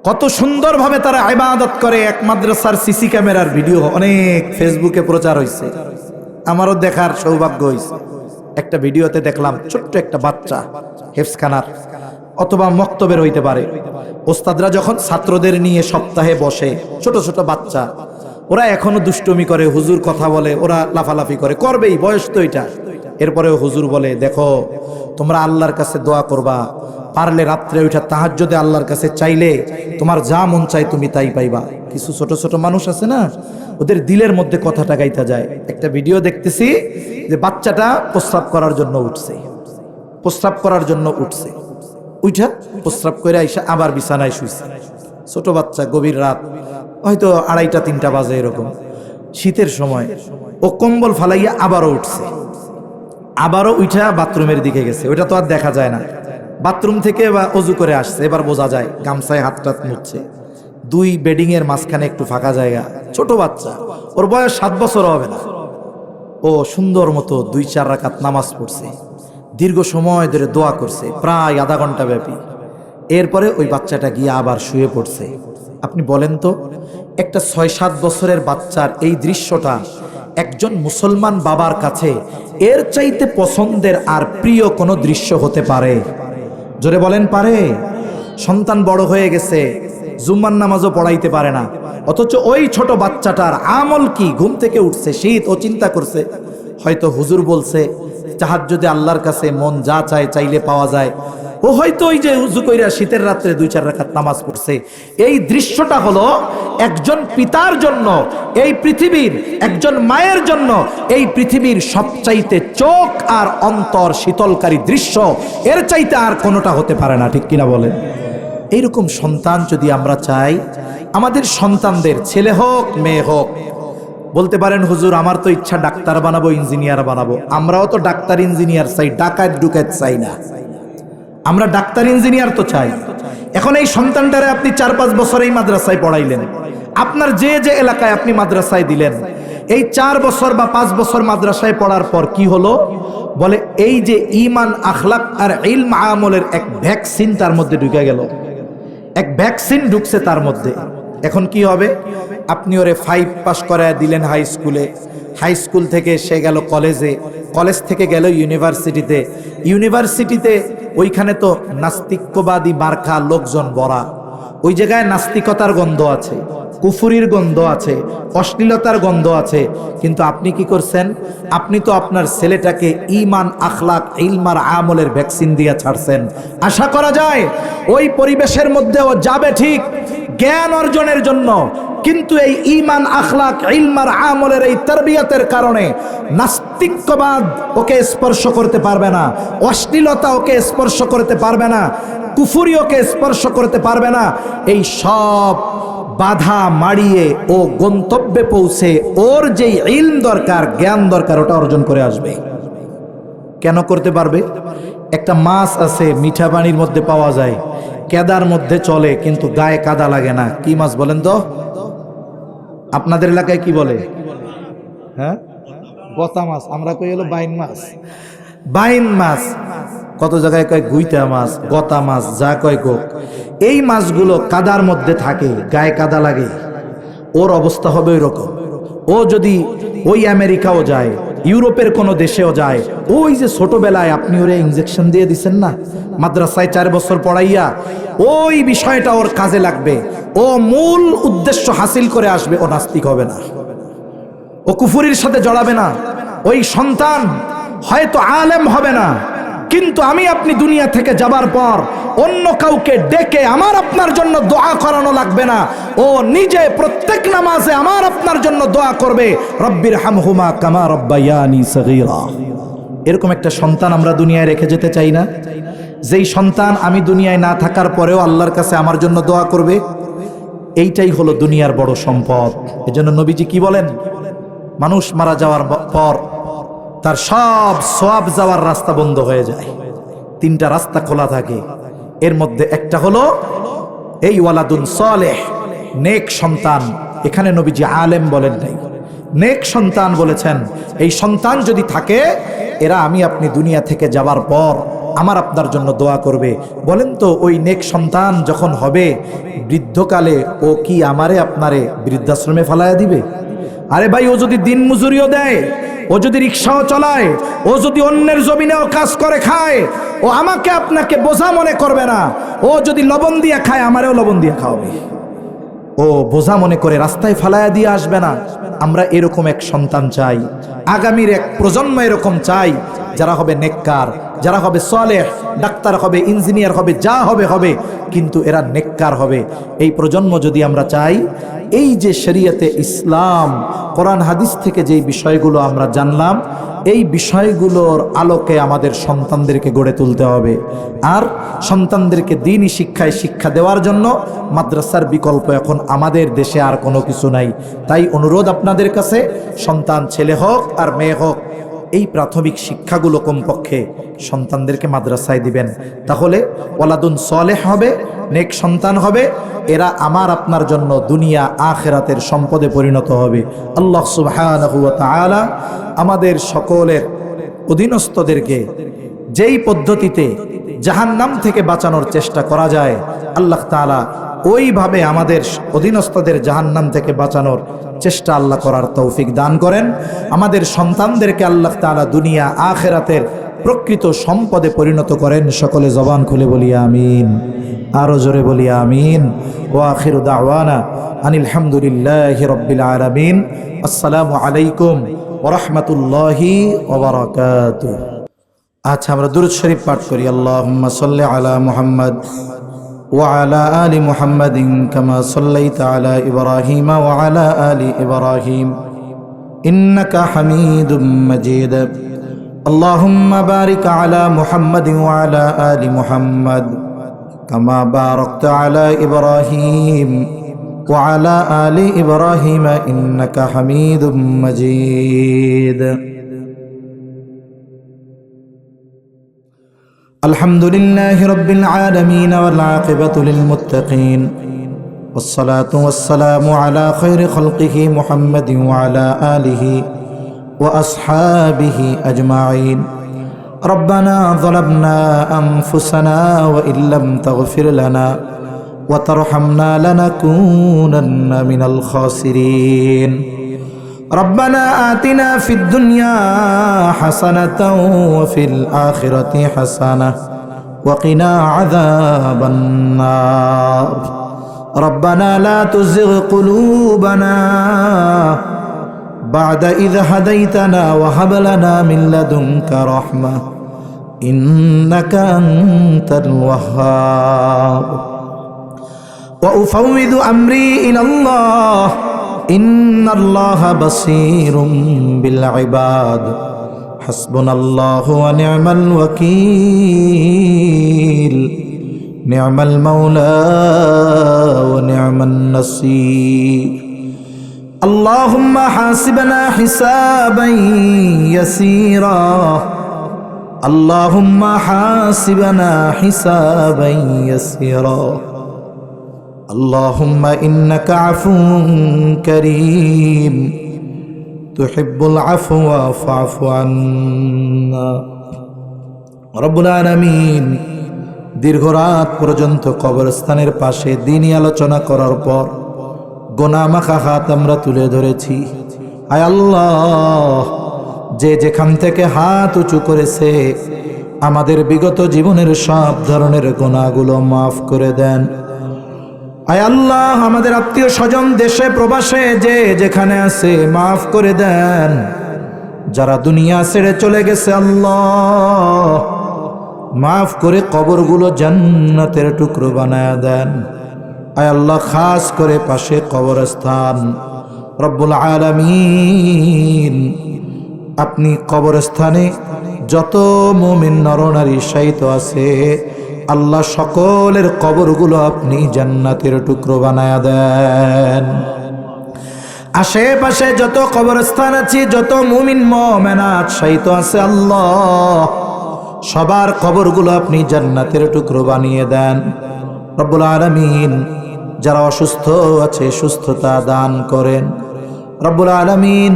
কত সুন্দরভাবে তারা ইবাদত করে। এক মাদ্রাসার সিসি ক্যামেরার ভিডিও অনেক ফেসবুকে প্রচার হয়েছে, আমারও দেখার সৌভাগ্য হয়েছে। একটা ভিডিওতে দেখলাম ছোট্ট একটা বাচ্চা, হেফজখানার অথবা মক্তবের হইতে পারে, ওস্তাদরা যখন ছাত্রদের নিয়ে সপ্তাহে বসে, ছোট ছোট বাচ্চা, ওরা এখনো দুষ্টুমি করে, হুজুর কথা বলে, ওরা লাফালাফি করে, করবেই, বয়স তো এটা। এরপরেও হুজুর বলে, দেখো তোমরা আল্লাহর কাছে দোয়া করবা, পারলে রাত্রে ওইটা তাহাজ্জুদে আল্লাহর কাছে চাইলে তোমার যা মন চাই তুমি তাই পাইবা। কিছু ছোট ছোট মানুষ আছে না, ওদের দিলের মধ্যে কথাটা গাইতে যায়। একটা ভিডিও দেখতেছি যে বাচ্চাটা প্রস্রাব করার জন্য উঠছে, উঠা প্রস্রাব করে আইসা আবার বিছানায় শুইছে। ছোট বাচ্চা, গভীর রাত, হয়তো 2:30-3টা বাজে এরকম, শীতের সময়। ও কম্বল ফালাইয়া আবারও উঠছে, আবারও উঠা বাথরুমের দিকে গেছে। ওইটা তো আর দেখা যায় না, বাথরুম থেকে বা অজু করে আসছে, এবার বোঝা যায় গামছায় হাত টাত মুছছে। 2 বেডিং এর মাঝখানে একটু ফাঁকা জায়গা, ছোট বাচ্চা, ওর বয়স 7 বছর হবে না। ও সুন্দর মতো 2-4 রাকাত নামাজ পড়ছে, দীর্ঘ সময় ধরে দোয়া করছে, প্রায় আধা ঘন্টা ব্যাপী। এরপরে ওই বাচ্চাটা গিয়ে আবার শুয়ে পড়ছে। আপনি বলেন তো, একটা 6-7 বছরের বাচ্চার এই দৃশ্যটা একজন মুসলমান বাবার কাছে এর চাইতে পছন্দের আর প্রিয় কোনো দৃশ্য হতে পারে? জোরে বলেন, পারে? সন্তান বড় হয়ে গেছে, জুম্মার নামাজও পড়াইতে পারে না, অথচ ওই ছোট বাচ্চাটার আমল কি? ঘুম থেকে উঠছে, শীত, ও চিন্তা করছে হয়তো হুজুর বলছে তাহাজ্জুদে আল্লাহর কাছে মন যা চায় চাইলে পাওয়া যায়। ও হয়তো ওই যে উযু কইরা শীতের রাত্রে 2-4 রাকাত নামাজ পড়ছে। এই দৃশ্যটা হলো একজন পিতার জন্য, এই পৃথিবীর একজন মায়ের জন্য এই পৃথিবীর সবচাইতে চোখ আর অন্তর শীতলকারী দৃশ্য। এর চাইতে আর কোনোটা হতে পারে না, ঠিক কিনা বলেন? এইরকম সন্তান যদি আমরা চাই, আমাদের সন্তানদের ছেলে হোক মেয়ে হোক, বলতে পারেন হুজুর আমার তো ইচ্ছা ডাক্তার বানাবো, ইঞ্জিনিয়ার বানাবো। আমরাও তো ডাক্তার ইঞ্জিনিয়ার চাই, ডাকাত ডুকাত চাই না। আমরা ডাক্তার ইঞ্জিনিয়ার তো চাই। এখন এই সন্তানটারে আপনি 4-5 বছর এই মাদ্রাসায় পড়াইলেন, আপনার যে যে এলাকায় আপনি মাদ্রাসায় দিলেন, এই 4 বছর বা 5 বছর মাদ্রাসায় পড়ার পর কি হলো? বলে এই যে ঈমান, আখলাক আর ইলম আমলের এক ভ্যাকসিন তার মধ্যে ঢুকে গেল, এক ভ্যাকসিন ঢুকছে তার মধ্যে। এখন কি হবে? আপনি ওরে 5 পাস করায় দিলেন হাই স্কুলে, হাই স্কুল থেকে সে গেল কলেজে, কলেজ থেকে গেল ইউনিভার্সিটিতে, ইউনিভার্সিটিতে ওইখানে তো নাস্তিকবাদী মার্কা লোকজন ভরা। ওই জায়গায় নাস্তিকতার গন্ধ আছে, কুফুরির গন্ধ আছে, অশ্লীলতার গন্ধ আছে। কিন্তু আপনি কি করছেন? আপনি তো আপনার ছেলেটাকে ঈমান, আখলাক, ইলম আর আমলের ভ্যাকসিন দিয়ে ছাড়ছেন। আশা করা যায় ওই পরিবেশের মধ্যে ও যাবে ঠিক জ্ঞান অর্জনের জন্য, কিন্তু এই ঈমান, আখলাক, ইলম আর আমলের এই তারবিয়াতের কারণে নাস্তিকবাদ ওকে স্পর্শ করতে পারবে না, অশ্লীলতা ওকে স্পর্শ করতে পারবে না, কুফুরি ওকে স্পর্শ করতে পারবে না। এই সব বাধা মাড়িয়ে ও গন্তব্যে পৌঁছে ওর যেই ইলম দরকার, জ্ঞান দরকার, ওটা অর্জন করে আসবে। কেন করতে পারবে? একটা মাছ আছে মিঠা পানির মধ্যে পাওয়া যায়, কেদার মধ্যে চলে কিন্তু গায়ে কাদা লাগে না। কি মাছ বলেন তো? আপনাদের এলাকায় কি বলে? হ্যাঁ, গতা মাছ। আমরা কই হলো বাইন মাছ। বাইন মাছ, কত জায়গায় কয় গুইতা মাছ, গতা মাছ, যা কয় গো। এই মাছগুলো কাদার মধ্যে থাকে, গায়ে কাদা লাগে। ওর অবস্থা হবে ওই রকম। ও যদি ওই আমেরিকাও যায়, ইউরোপের কোনো দেশেও যায়, ওই যে ছোটবেলায় আপনি ওরে ইনজেকশন দিয়ে দিচ্ছেন না, মাদ্রাসায় 4 বছর পড়াইয়া, ওই বিষয়টা ওর কাজে লাগবে। ও মূল উদ্দেশ্য হাসিল করে আসবে। ও নাস্তিক হবে না, ও কুফুরির সাথে জড়াবে না। ওই সন্তান হয়তো আলেম হবে না, কিন্তু আমি আপনি দুনিয়া থেকে যাবার পর অন্য কাউকে ডেকে আমার আপনার জন্য দোয়া করানো লাগবে না। ও নিজে প্রত্যেক নামাজে আমার আপনার জন্য দোয়া করবে, রব্বির হামহুমা কামা রব্বায়ানি সগীরা। এরকম একটা সন্তান আমরা দুনিয়ায় রেখে যেতে চাই না? যেই সন্তান আমি দুনিয়ায় না থাকার পরেও আল্লাহর কাছে আমার জন্য দোয়া করবে। এইটাই হলো দুনিয়ার বড় সম্পদ। এজন্য নবীজি কি বলেন? মানুষ মারা যাওয়ার পর তার সব সওয়াব যাওয়ার রাস্তা বন্ধ হয়ে যায়। 3টা রাস্তা খোলা থাকে, এর মধ্যে একটা হলো এই ওয়ালাদুন সালেহ, নেক সন্তান। এখানে নবীজি আলেম বলেন নাই, নেক সন্তান বলেছেন। এই সন্তান যদি থাকে, এরা আমি আপনি দুনিয়া থেকে যাবার পর আমার আপনার জন্য দোয়া করবে। বলেন তো ওই নেক সন্তান যখন হবে বৃদ্ধকালে, ও কি আমারে আপনারে বৃদ্ধাশ্রমে ফালায়া দিবে? আরে ভাই, ও যদি দিন মজুরিও দেয়, ও যদি রিক্সাও চালায়, ও যদি অন্যের জমিনেও কাজ করে খায়, ও আমাকে আপনাকে বোঝা মনে করবে না। ও যদি লবণ দিয়ে খায়, আমারেও লবণ দিয়ে খাওয়াবে। ও বোঝা মনে করে রাস্তায় ফালায়া দিয়ে আসবে না। আমরা এরকম এক সন্তান চাই, আগামীর এক প্রজন্ম এরকম চাই, যারা হবে নেককার, যারা হবে সালেহ, ডাক্তার হবে, ইঞ্জিনিয়ার হবে, যা হবে হবে, কিন্তু এরা নেককার হবে। এই প্রজন্ম যদি আমরা চাই, এই যে শরীয়তে ইসলাম, কোরআন হাদিস থেকে যেই বিষয়গুলো আমরা জানলাম, এই বিষয়গুলোর আলোকে আমাদের সন্তানদেরকে গড়ে তুলতে হবে। আর সন্তানদেরকে দ্বীনি শিক্ষায় শিক্ষা দেওয়ার জন্য মাদ্রাসার বিকল্প এখন আমাদের দেশে আর কোনো কিছু নাই। তাই অনুরোধ আপনাদের কাছে, সন্তান ছেলে হোক আর মেয়ে হোক, এই প্রাথমিক শিক্ষাগুলো কমপক্ষে সন্তানদেরকে মাদ্রাসায় দিবেন। তাহলে ওয়ালাদুন সালেহ হবে, নেক সন্তান হবে। এরা আমার আপনার জন্য দুনিয়া আখিরাতের সম্পদে পরিণত হবে। আল্লাহ সুবহানাহু ওয়া তাআলা আমাদের সকলের অধীনস্থদেরকে যেই পদ্ধতিতে জাহান্নাম থেকে বাঁচানোর চেষ্টা করা যায়, আল্লাহ তাআলা ওইভাবে আমাদের অধীনস্থদের জাহান্নাম থেকে বাঁচানোর চেষ্টা আল্লাহ করার তৌফিক দান করেন। আমাদের সন্তানদেরকে আল্লাহ তাআলা দুনিয়া আখিরাতের প্রকৃত সম্পদে পরিণত করেন। সকলে জবান খুলে বলি আমিন, আরো জোরে বলি আমিন। ওয়া আখিরু দাওয়ানা আনিল হামদুলিল্লাহি রাব্বিল আলামিন। আসসালামু আলাইকুম ওয়া রাহমাতুল্লাহি ওয়া বারাকাতুহু। আচ্ছা, আমরা দুরূদ শরীফ পাঠ করি। আল্লাহুম্মা সাল্লি আলা মুহাম্মদ ওয়া আলা আলি মুহাম্মাদিন কামা সাল্লাইতা আলা ইব্রাহিম ওয়া আলা আলি ইব্রাহিম ইন্নাকা হামিদুম মাজিদ। আল্লাহুম্মা বারিক আলা মুহাম্মাদিন ওয়া আলা আলি মুহাম্মাদ কামা বারাকতা আলা ইব্রাহিম ওয়া আলা আলি ইব্রাহিম ইন্নাকা হামিদুম মাজিদ। আলহামদুলিল্লাহি রাব্বিল আলামিন ওয়াল আকিবাতু লিল মুত্তাকিন والصلاة والسلام على خير خلقه محمد وعلى آله وأصحابه أجمعين. ربنا ظلمنا أنفسنا وإن لم تغفر لنا وترحمنا لنكونن من الخاسرين. ربنا آتنا في الدنيا حسنة وفي الآخرة حسنة وقنا عذاب النار. ربنا لا تزغ قلوبنا بعد إذ هديتنا وهب لنا من لدنك رحمة إنك أنت الوهاب. وأفوض أمري إلى الله إن الله بصير بالعباد. حسبنا الله ونعم الوكيل نعم المولى ونعم النصير. اللهم حاسبنا حسابا يسيرا اللهم حاسبنا حسابا يسيرا اللهم إنك عفو كريم تحب العفو فاعف عنا. رب العالمين দীর্ঘ রাত পর্যন্ত কবরস্থানের পাশে দ্বীনি আলোচনা করার পর গোনা মাখা হাত আমরা তুলে ধরেছি। আয় আল্লাহ, যে যেখান থেকে হাত উঁচু করেছে আমাদের বিগত জীবনের সব ধরনের গুনাহগুলো মাফ করে দেন। আয় আল্লাহ, আমাদের আত্মীয় স্বজন দেশে প্রবাসে যে যেখানে আছে মাফ করে দেন। যারা দুনিয়া ছেড়ে চলে গেছে আল্লাহ মাফ করে কবরগুলো জান্নাতের টুকরো বানায়া দেন। আয় আল্লাহ, খাস করে পাশে কবরস্থান রব্বুল আলামিন, আপনি কবরস্থানে যত মুমিন নরনারী শায়িত আছে আল্লাহ সকলের কবরগুলো আপনি জান্নাতের টুকরো বানায়া দেন। আশেপাশে যত কবরস্থান আছে, যত মুমিন মুমিনাত শায়িত আছে আল্লাহ সবার কবরগুলো আপনি জান্নাতের টুকরো বানিয়ে দেন রব্বুল আলামিন। যারা অসুস্থ আছে সুস্থতা দান করেন রব্বুল আলামিন।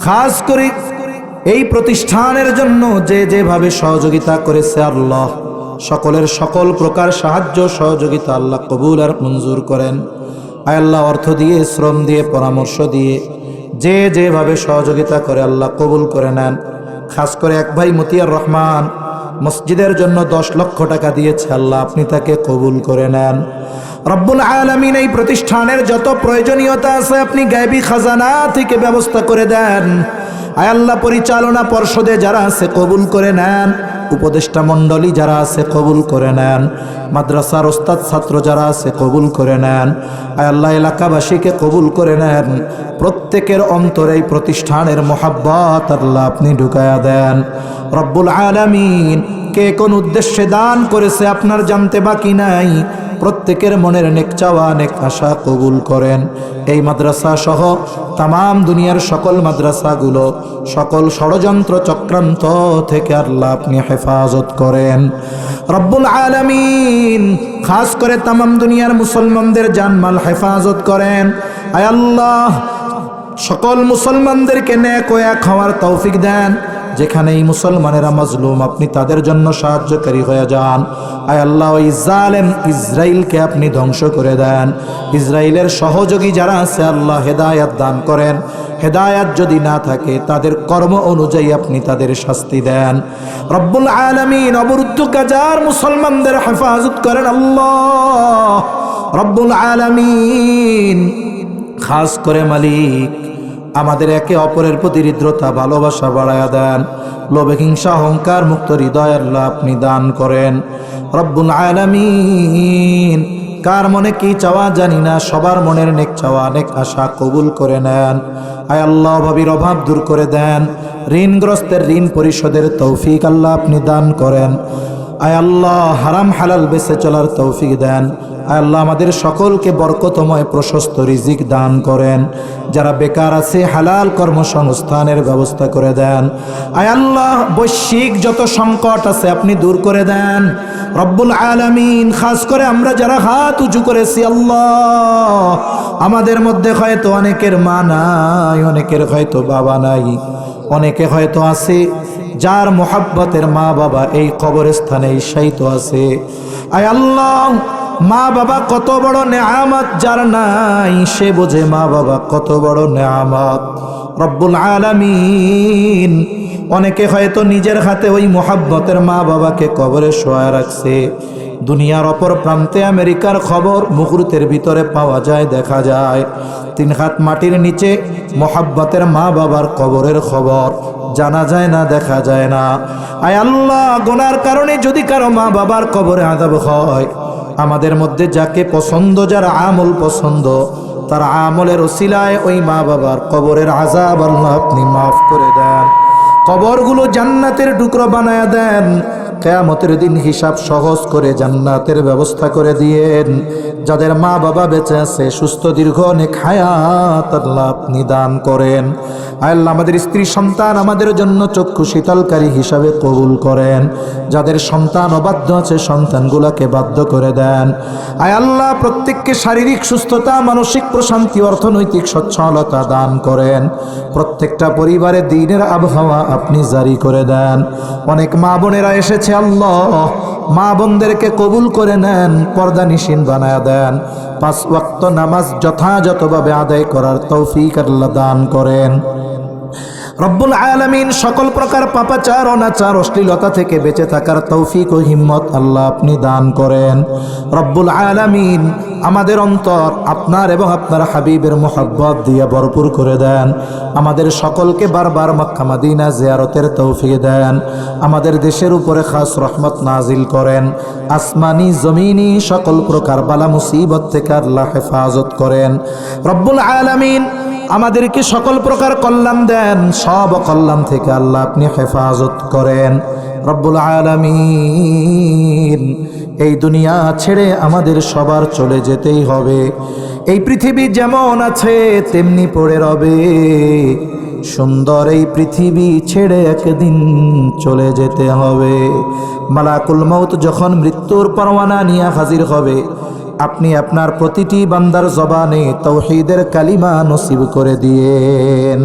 খাস করে এই প্রতিষ্ঠানের জন্য যে যেভাবে সহযোগিতা করেছে আল্লাহ সকলের সকল প্রকার সাহায্য সহযোগিতা আল্লাহ কবুল আর মঞ্জুর করেন। আয় আল্লাহ, অর্থ দিয়ে, শ্রম দিয়ে, পরামর্শ দিয়ে যে যেভাবে সহযোগিতা করে আল্লাহ কবুল করে নেন। খাস করে এক ভাই মতিয়ার রহমান মসজিদের জন্য 10 লক্ষ টাকা দিয়েছে, আল্লাহ আপনি তাকে কবুল করে নেন রব্বুল আলামিন। এই প্রতিষ্ঠানের যত প্রয়োজনীয়তা আছে আপনি গায়বী খাজানা থেকে ব্যবস্থা করে দেন। আয় আল্লাহ, পরিচালনা পর্ষদে যারা আছে কবুল করে নেন, উপদেষ্টা মণ্ডলী যারা আছে কবুল করে নেন, মাদ্রাসার ওস্তাদ ছাত্র যারা আছে কবুল করে নেন। আয় আল্লাহ, এলাকাবাসীকে কবুল করে নেন। প্রত্যেকের অন্তরে এই প্রতিষ্ঠানের মোহাব্বত আল্লাহ আপনি ঢুকায়া দেন রব্বুল আলামিন। কে কোন উদ্দেশ্যে দান করেছে আপনার জানতে বাকি নাই। প্রত্যেকের মনের নেক চাওয়া নেক আশা কবুল করেন। এই মাদ্রাসা সহ তামাম দুনিয়ার সকল মাদ্রাসাগুলো সকল ষড়যন্ত্র চক্রান্ত থেকে আল্লাহ আপনি হেফাজত করেন রব্বুল আলামিন। খাস করে তামাম দুনিয়ার মুসলমানদের জানমাল হেফাজত করেন। আয় আল্লাহ, সকল মুসলমানদেরকে নেক ও এক হওয়ার তৌফিক দেন। যেখানেই মুসলমানেরা মাজলুম আপনি তাদের জন্য সাহায্যকারী হয়ে যান। আয় আল্লাহ, ওই জালেম ইসরাইলকে আপনি ধ্বংস করে দেন। ইসরাইলের সহযোগী যারা আছে আল্লাহ হেদায়াত দান করেন। হেদায়াত যদি না থাকে তাদের কর্ম অনুযায়ী আপনি তাদের শাস্তি দেন। রব্বুল আলামিন অবরুদ্ধ গাজার মুসলমানদের হেফাজত করেন আল্লাহ রব্বুল আলামিন। খাস করে মালিক আমাদের একে অপরের প্রতি হৃদ্রতা ভালোবাসা বাড়ায়া দেন। লোভে হিংসা অহংকার মুক্ত হৃদয় আল্লাহ আপনি দান করেন রব্বুল আলামিন। কার মনে কি চাওয়া জানি না, সবার মনের নেক চাওয়া নেক আশা কবুল করে নেন। আয় আল্লাহ, অভাবীর অভাব দূর করে দেন। ঋণগ্রস্তের ঋণ পরিশোধের তৌফিক আল্লাহ আপনি দান করেন। আয় আল্লাহ, হারাম হালাল বেঁচে চলার তৌফিক দেন। আয় আল্লাহ, আমাদের সকলকে বরকতময় প্রশস্ত রিজিক দান করেন। যারা বেকার আছে হালাল কর্মসংস্থানের ব্যবস্থা করে দেন। আয় আল্লাহ, বৈশ্বিক যত সংকট আছে আপনি দূর করে দেন রব্বুল আলামিন। খাস করে আমরা যারা হাত উঁচু করেছি আল্লাহ, আমাদের মধ্যে হয়তো অনেকের মা নাই, অনেকের হয়তো বাবা নাই, অনেকে হয়তো আছে যার মোহাব্বতের মা বাবা এই কবরস্থানে শায়িত আছে। আয় আল্লাহ, মা বাবা কত বড় নেয়ামত, যার নাই সে বোঝে মা বাবা কত বড় নেয়ামত রব্বুল আলামিন। অনেকে হয়তো নিজের হাতে ওই মোহাব্বতের মা বাবাকে কবরে শোয়া রাখছে। দুনিয়ার অপর প্রান্তে আমেরিকার খবর মুহূর্তের ভিতরে পাওয়া যায়, দেখা যায়। 3 হাত মাটির নিচে মোহাব্বতের মা বাবার কবরের খবর জানা যায় না, দেখা যায় না। আয় আল্লাহ, গুনার কারণে যদি কারো মা বাবার কবরে আযাব হয়, আমাদের মধ্যে যাকে পছন্দ, যার আমল পছন্দ, তার আমলের ওসিলায় ওই মা বাবার কবরের আযাব আল্লাহ আপনি মাফ করে দেন। কবরগুলো জান্নাতের টুকরো বানায়া দেন। কিয়ামতের দিন হিসাব সহজ করে জান্নাতের ব্যবস্থা করে দিয়েন। যাদের মা বাবা বেঁচে আছে সুস্থ দীর্ঘ নেক হায়াত আল্লাহ আপনি দান করেন। আল্লাহ, আমাদের স্ত্রী সন্তান আমাদের জন্য চক্ষু শীতলকারী হিসাবে কবুল করেন। যাদের সন্তান অবাধ্য আছে সন্তানগুলোকে বাধ্য করে দেন। আয় আল্লাহ, প্রত্যেককে শারীরিক সুস্থতা, মানসিক প্রশান্তি, অর্থনৈতিক সচ্ছলতা দান করেন। প্রত্যেকটা পরিবারে দ্বীনের আবহাওয়া আপনি জারি করে দেন। অনেক মা বোনেরা এসেছে আল্লাহ, মা বোনদেরকে কবুল করে নেন, পর্দানিশীন বানায়া দেন। 5 ওয়াক্ত নামাজ যথাযথভাবে আদায় করার তৌফিক আল্লাহ দান করেন রব্বুল আলামিন। সকল প্রকার পাপাচার, অনাচার, অশ্লীলতা থেকে বেঁচে থাকার তৌফিক ও হিম্মত আল্লাহ আপনি দান করেন রব্বুল আলামিন। আমাদের অন্তর আপনার এবং আপনার হাবিবের মোহাব্বত দিয়ে ভরপুর করে দেন। আমাদের সকলকে বারবার মক্কা মদিনা জিয়ারতের তৌফিক দেন। আমাদের দেশের উপরে খাস রহমত নাজিল করেন। আসমানি জমিনি সকল প্রকার বালা মুসিবত থেকে আল্লাহ হেফাজত করেন রব্বুল আলামিন। আমাদেরকে সকল প্রকার কল্যাণ দেন, সব কল্যাণ থেকে আল্লাহ আপনি হেফাজত করেন রব্বুল আলামিন। এই দুনিয়া ছেড়ে আমাদের সবার চলে যেতেই হবে। এই পৃথিবী যেমন আছে তেমনি পড়ে রবে। সুন্দর এই পৃথিবী ছেড়ে একদিন চলে যেতে হবে। মালাকুল মউত যখন মৃত্যুর পরওয়ানা নিয়ে হাজির হবে, আপনি আপনার প্রতিটি বান্দার জবানে তাওহীদের কালিমা নসিব করে দিয়েন।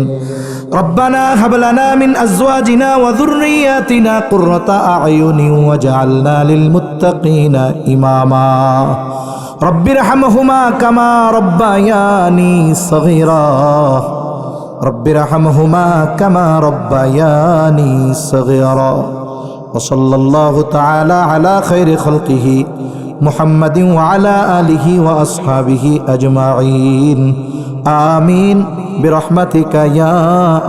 রব্বানা হাব লানা মিন আজওয়াজিনা ওয়া যুররিয়াতিনা কুররাতা আ'য়ুনিন ওয়াজআলনা লিল মুত্তাকিনা ইমামা। রব্বিরহামহুমা কামা রব্বায়ানি সগীরা। রব্বিরহামহুমা কামা রব্বায়ানি সগীরা। ওয়া সাল্লাল্লাহু তাআলা আলা খায়রি খালকিহি محمد وعلى آله وأصحابه أجمعين آمين برحمتك يا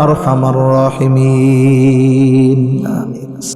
أرحم الراحمين آمين.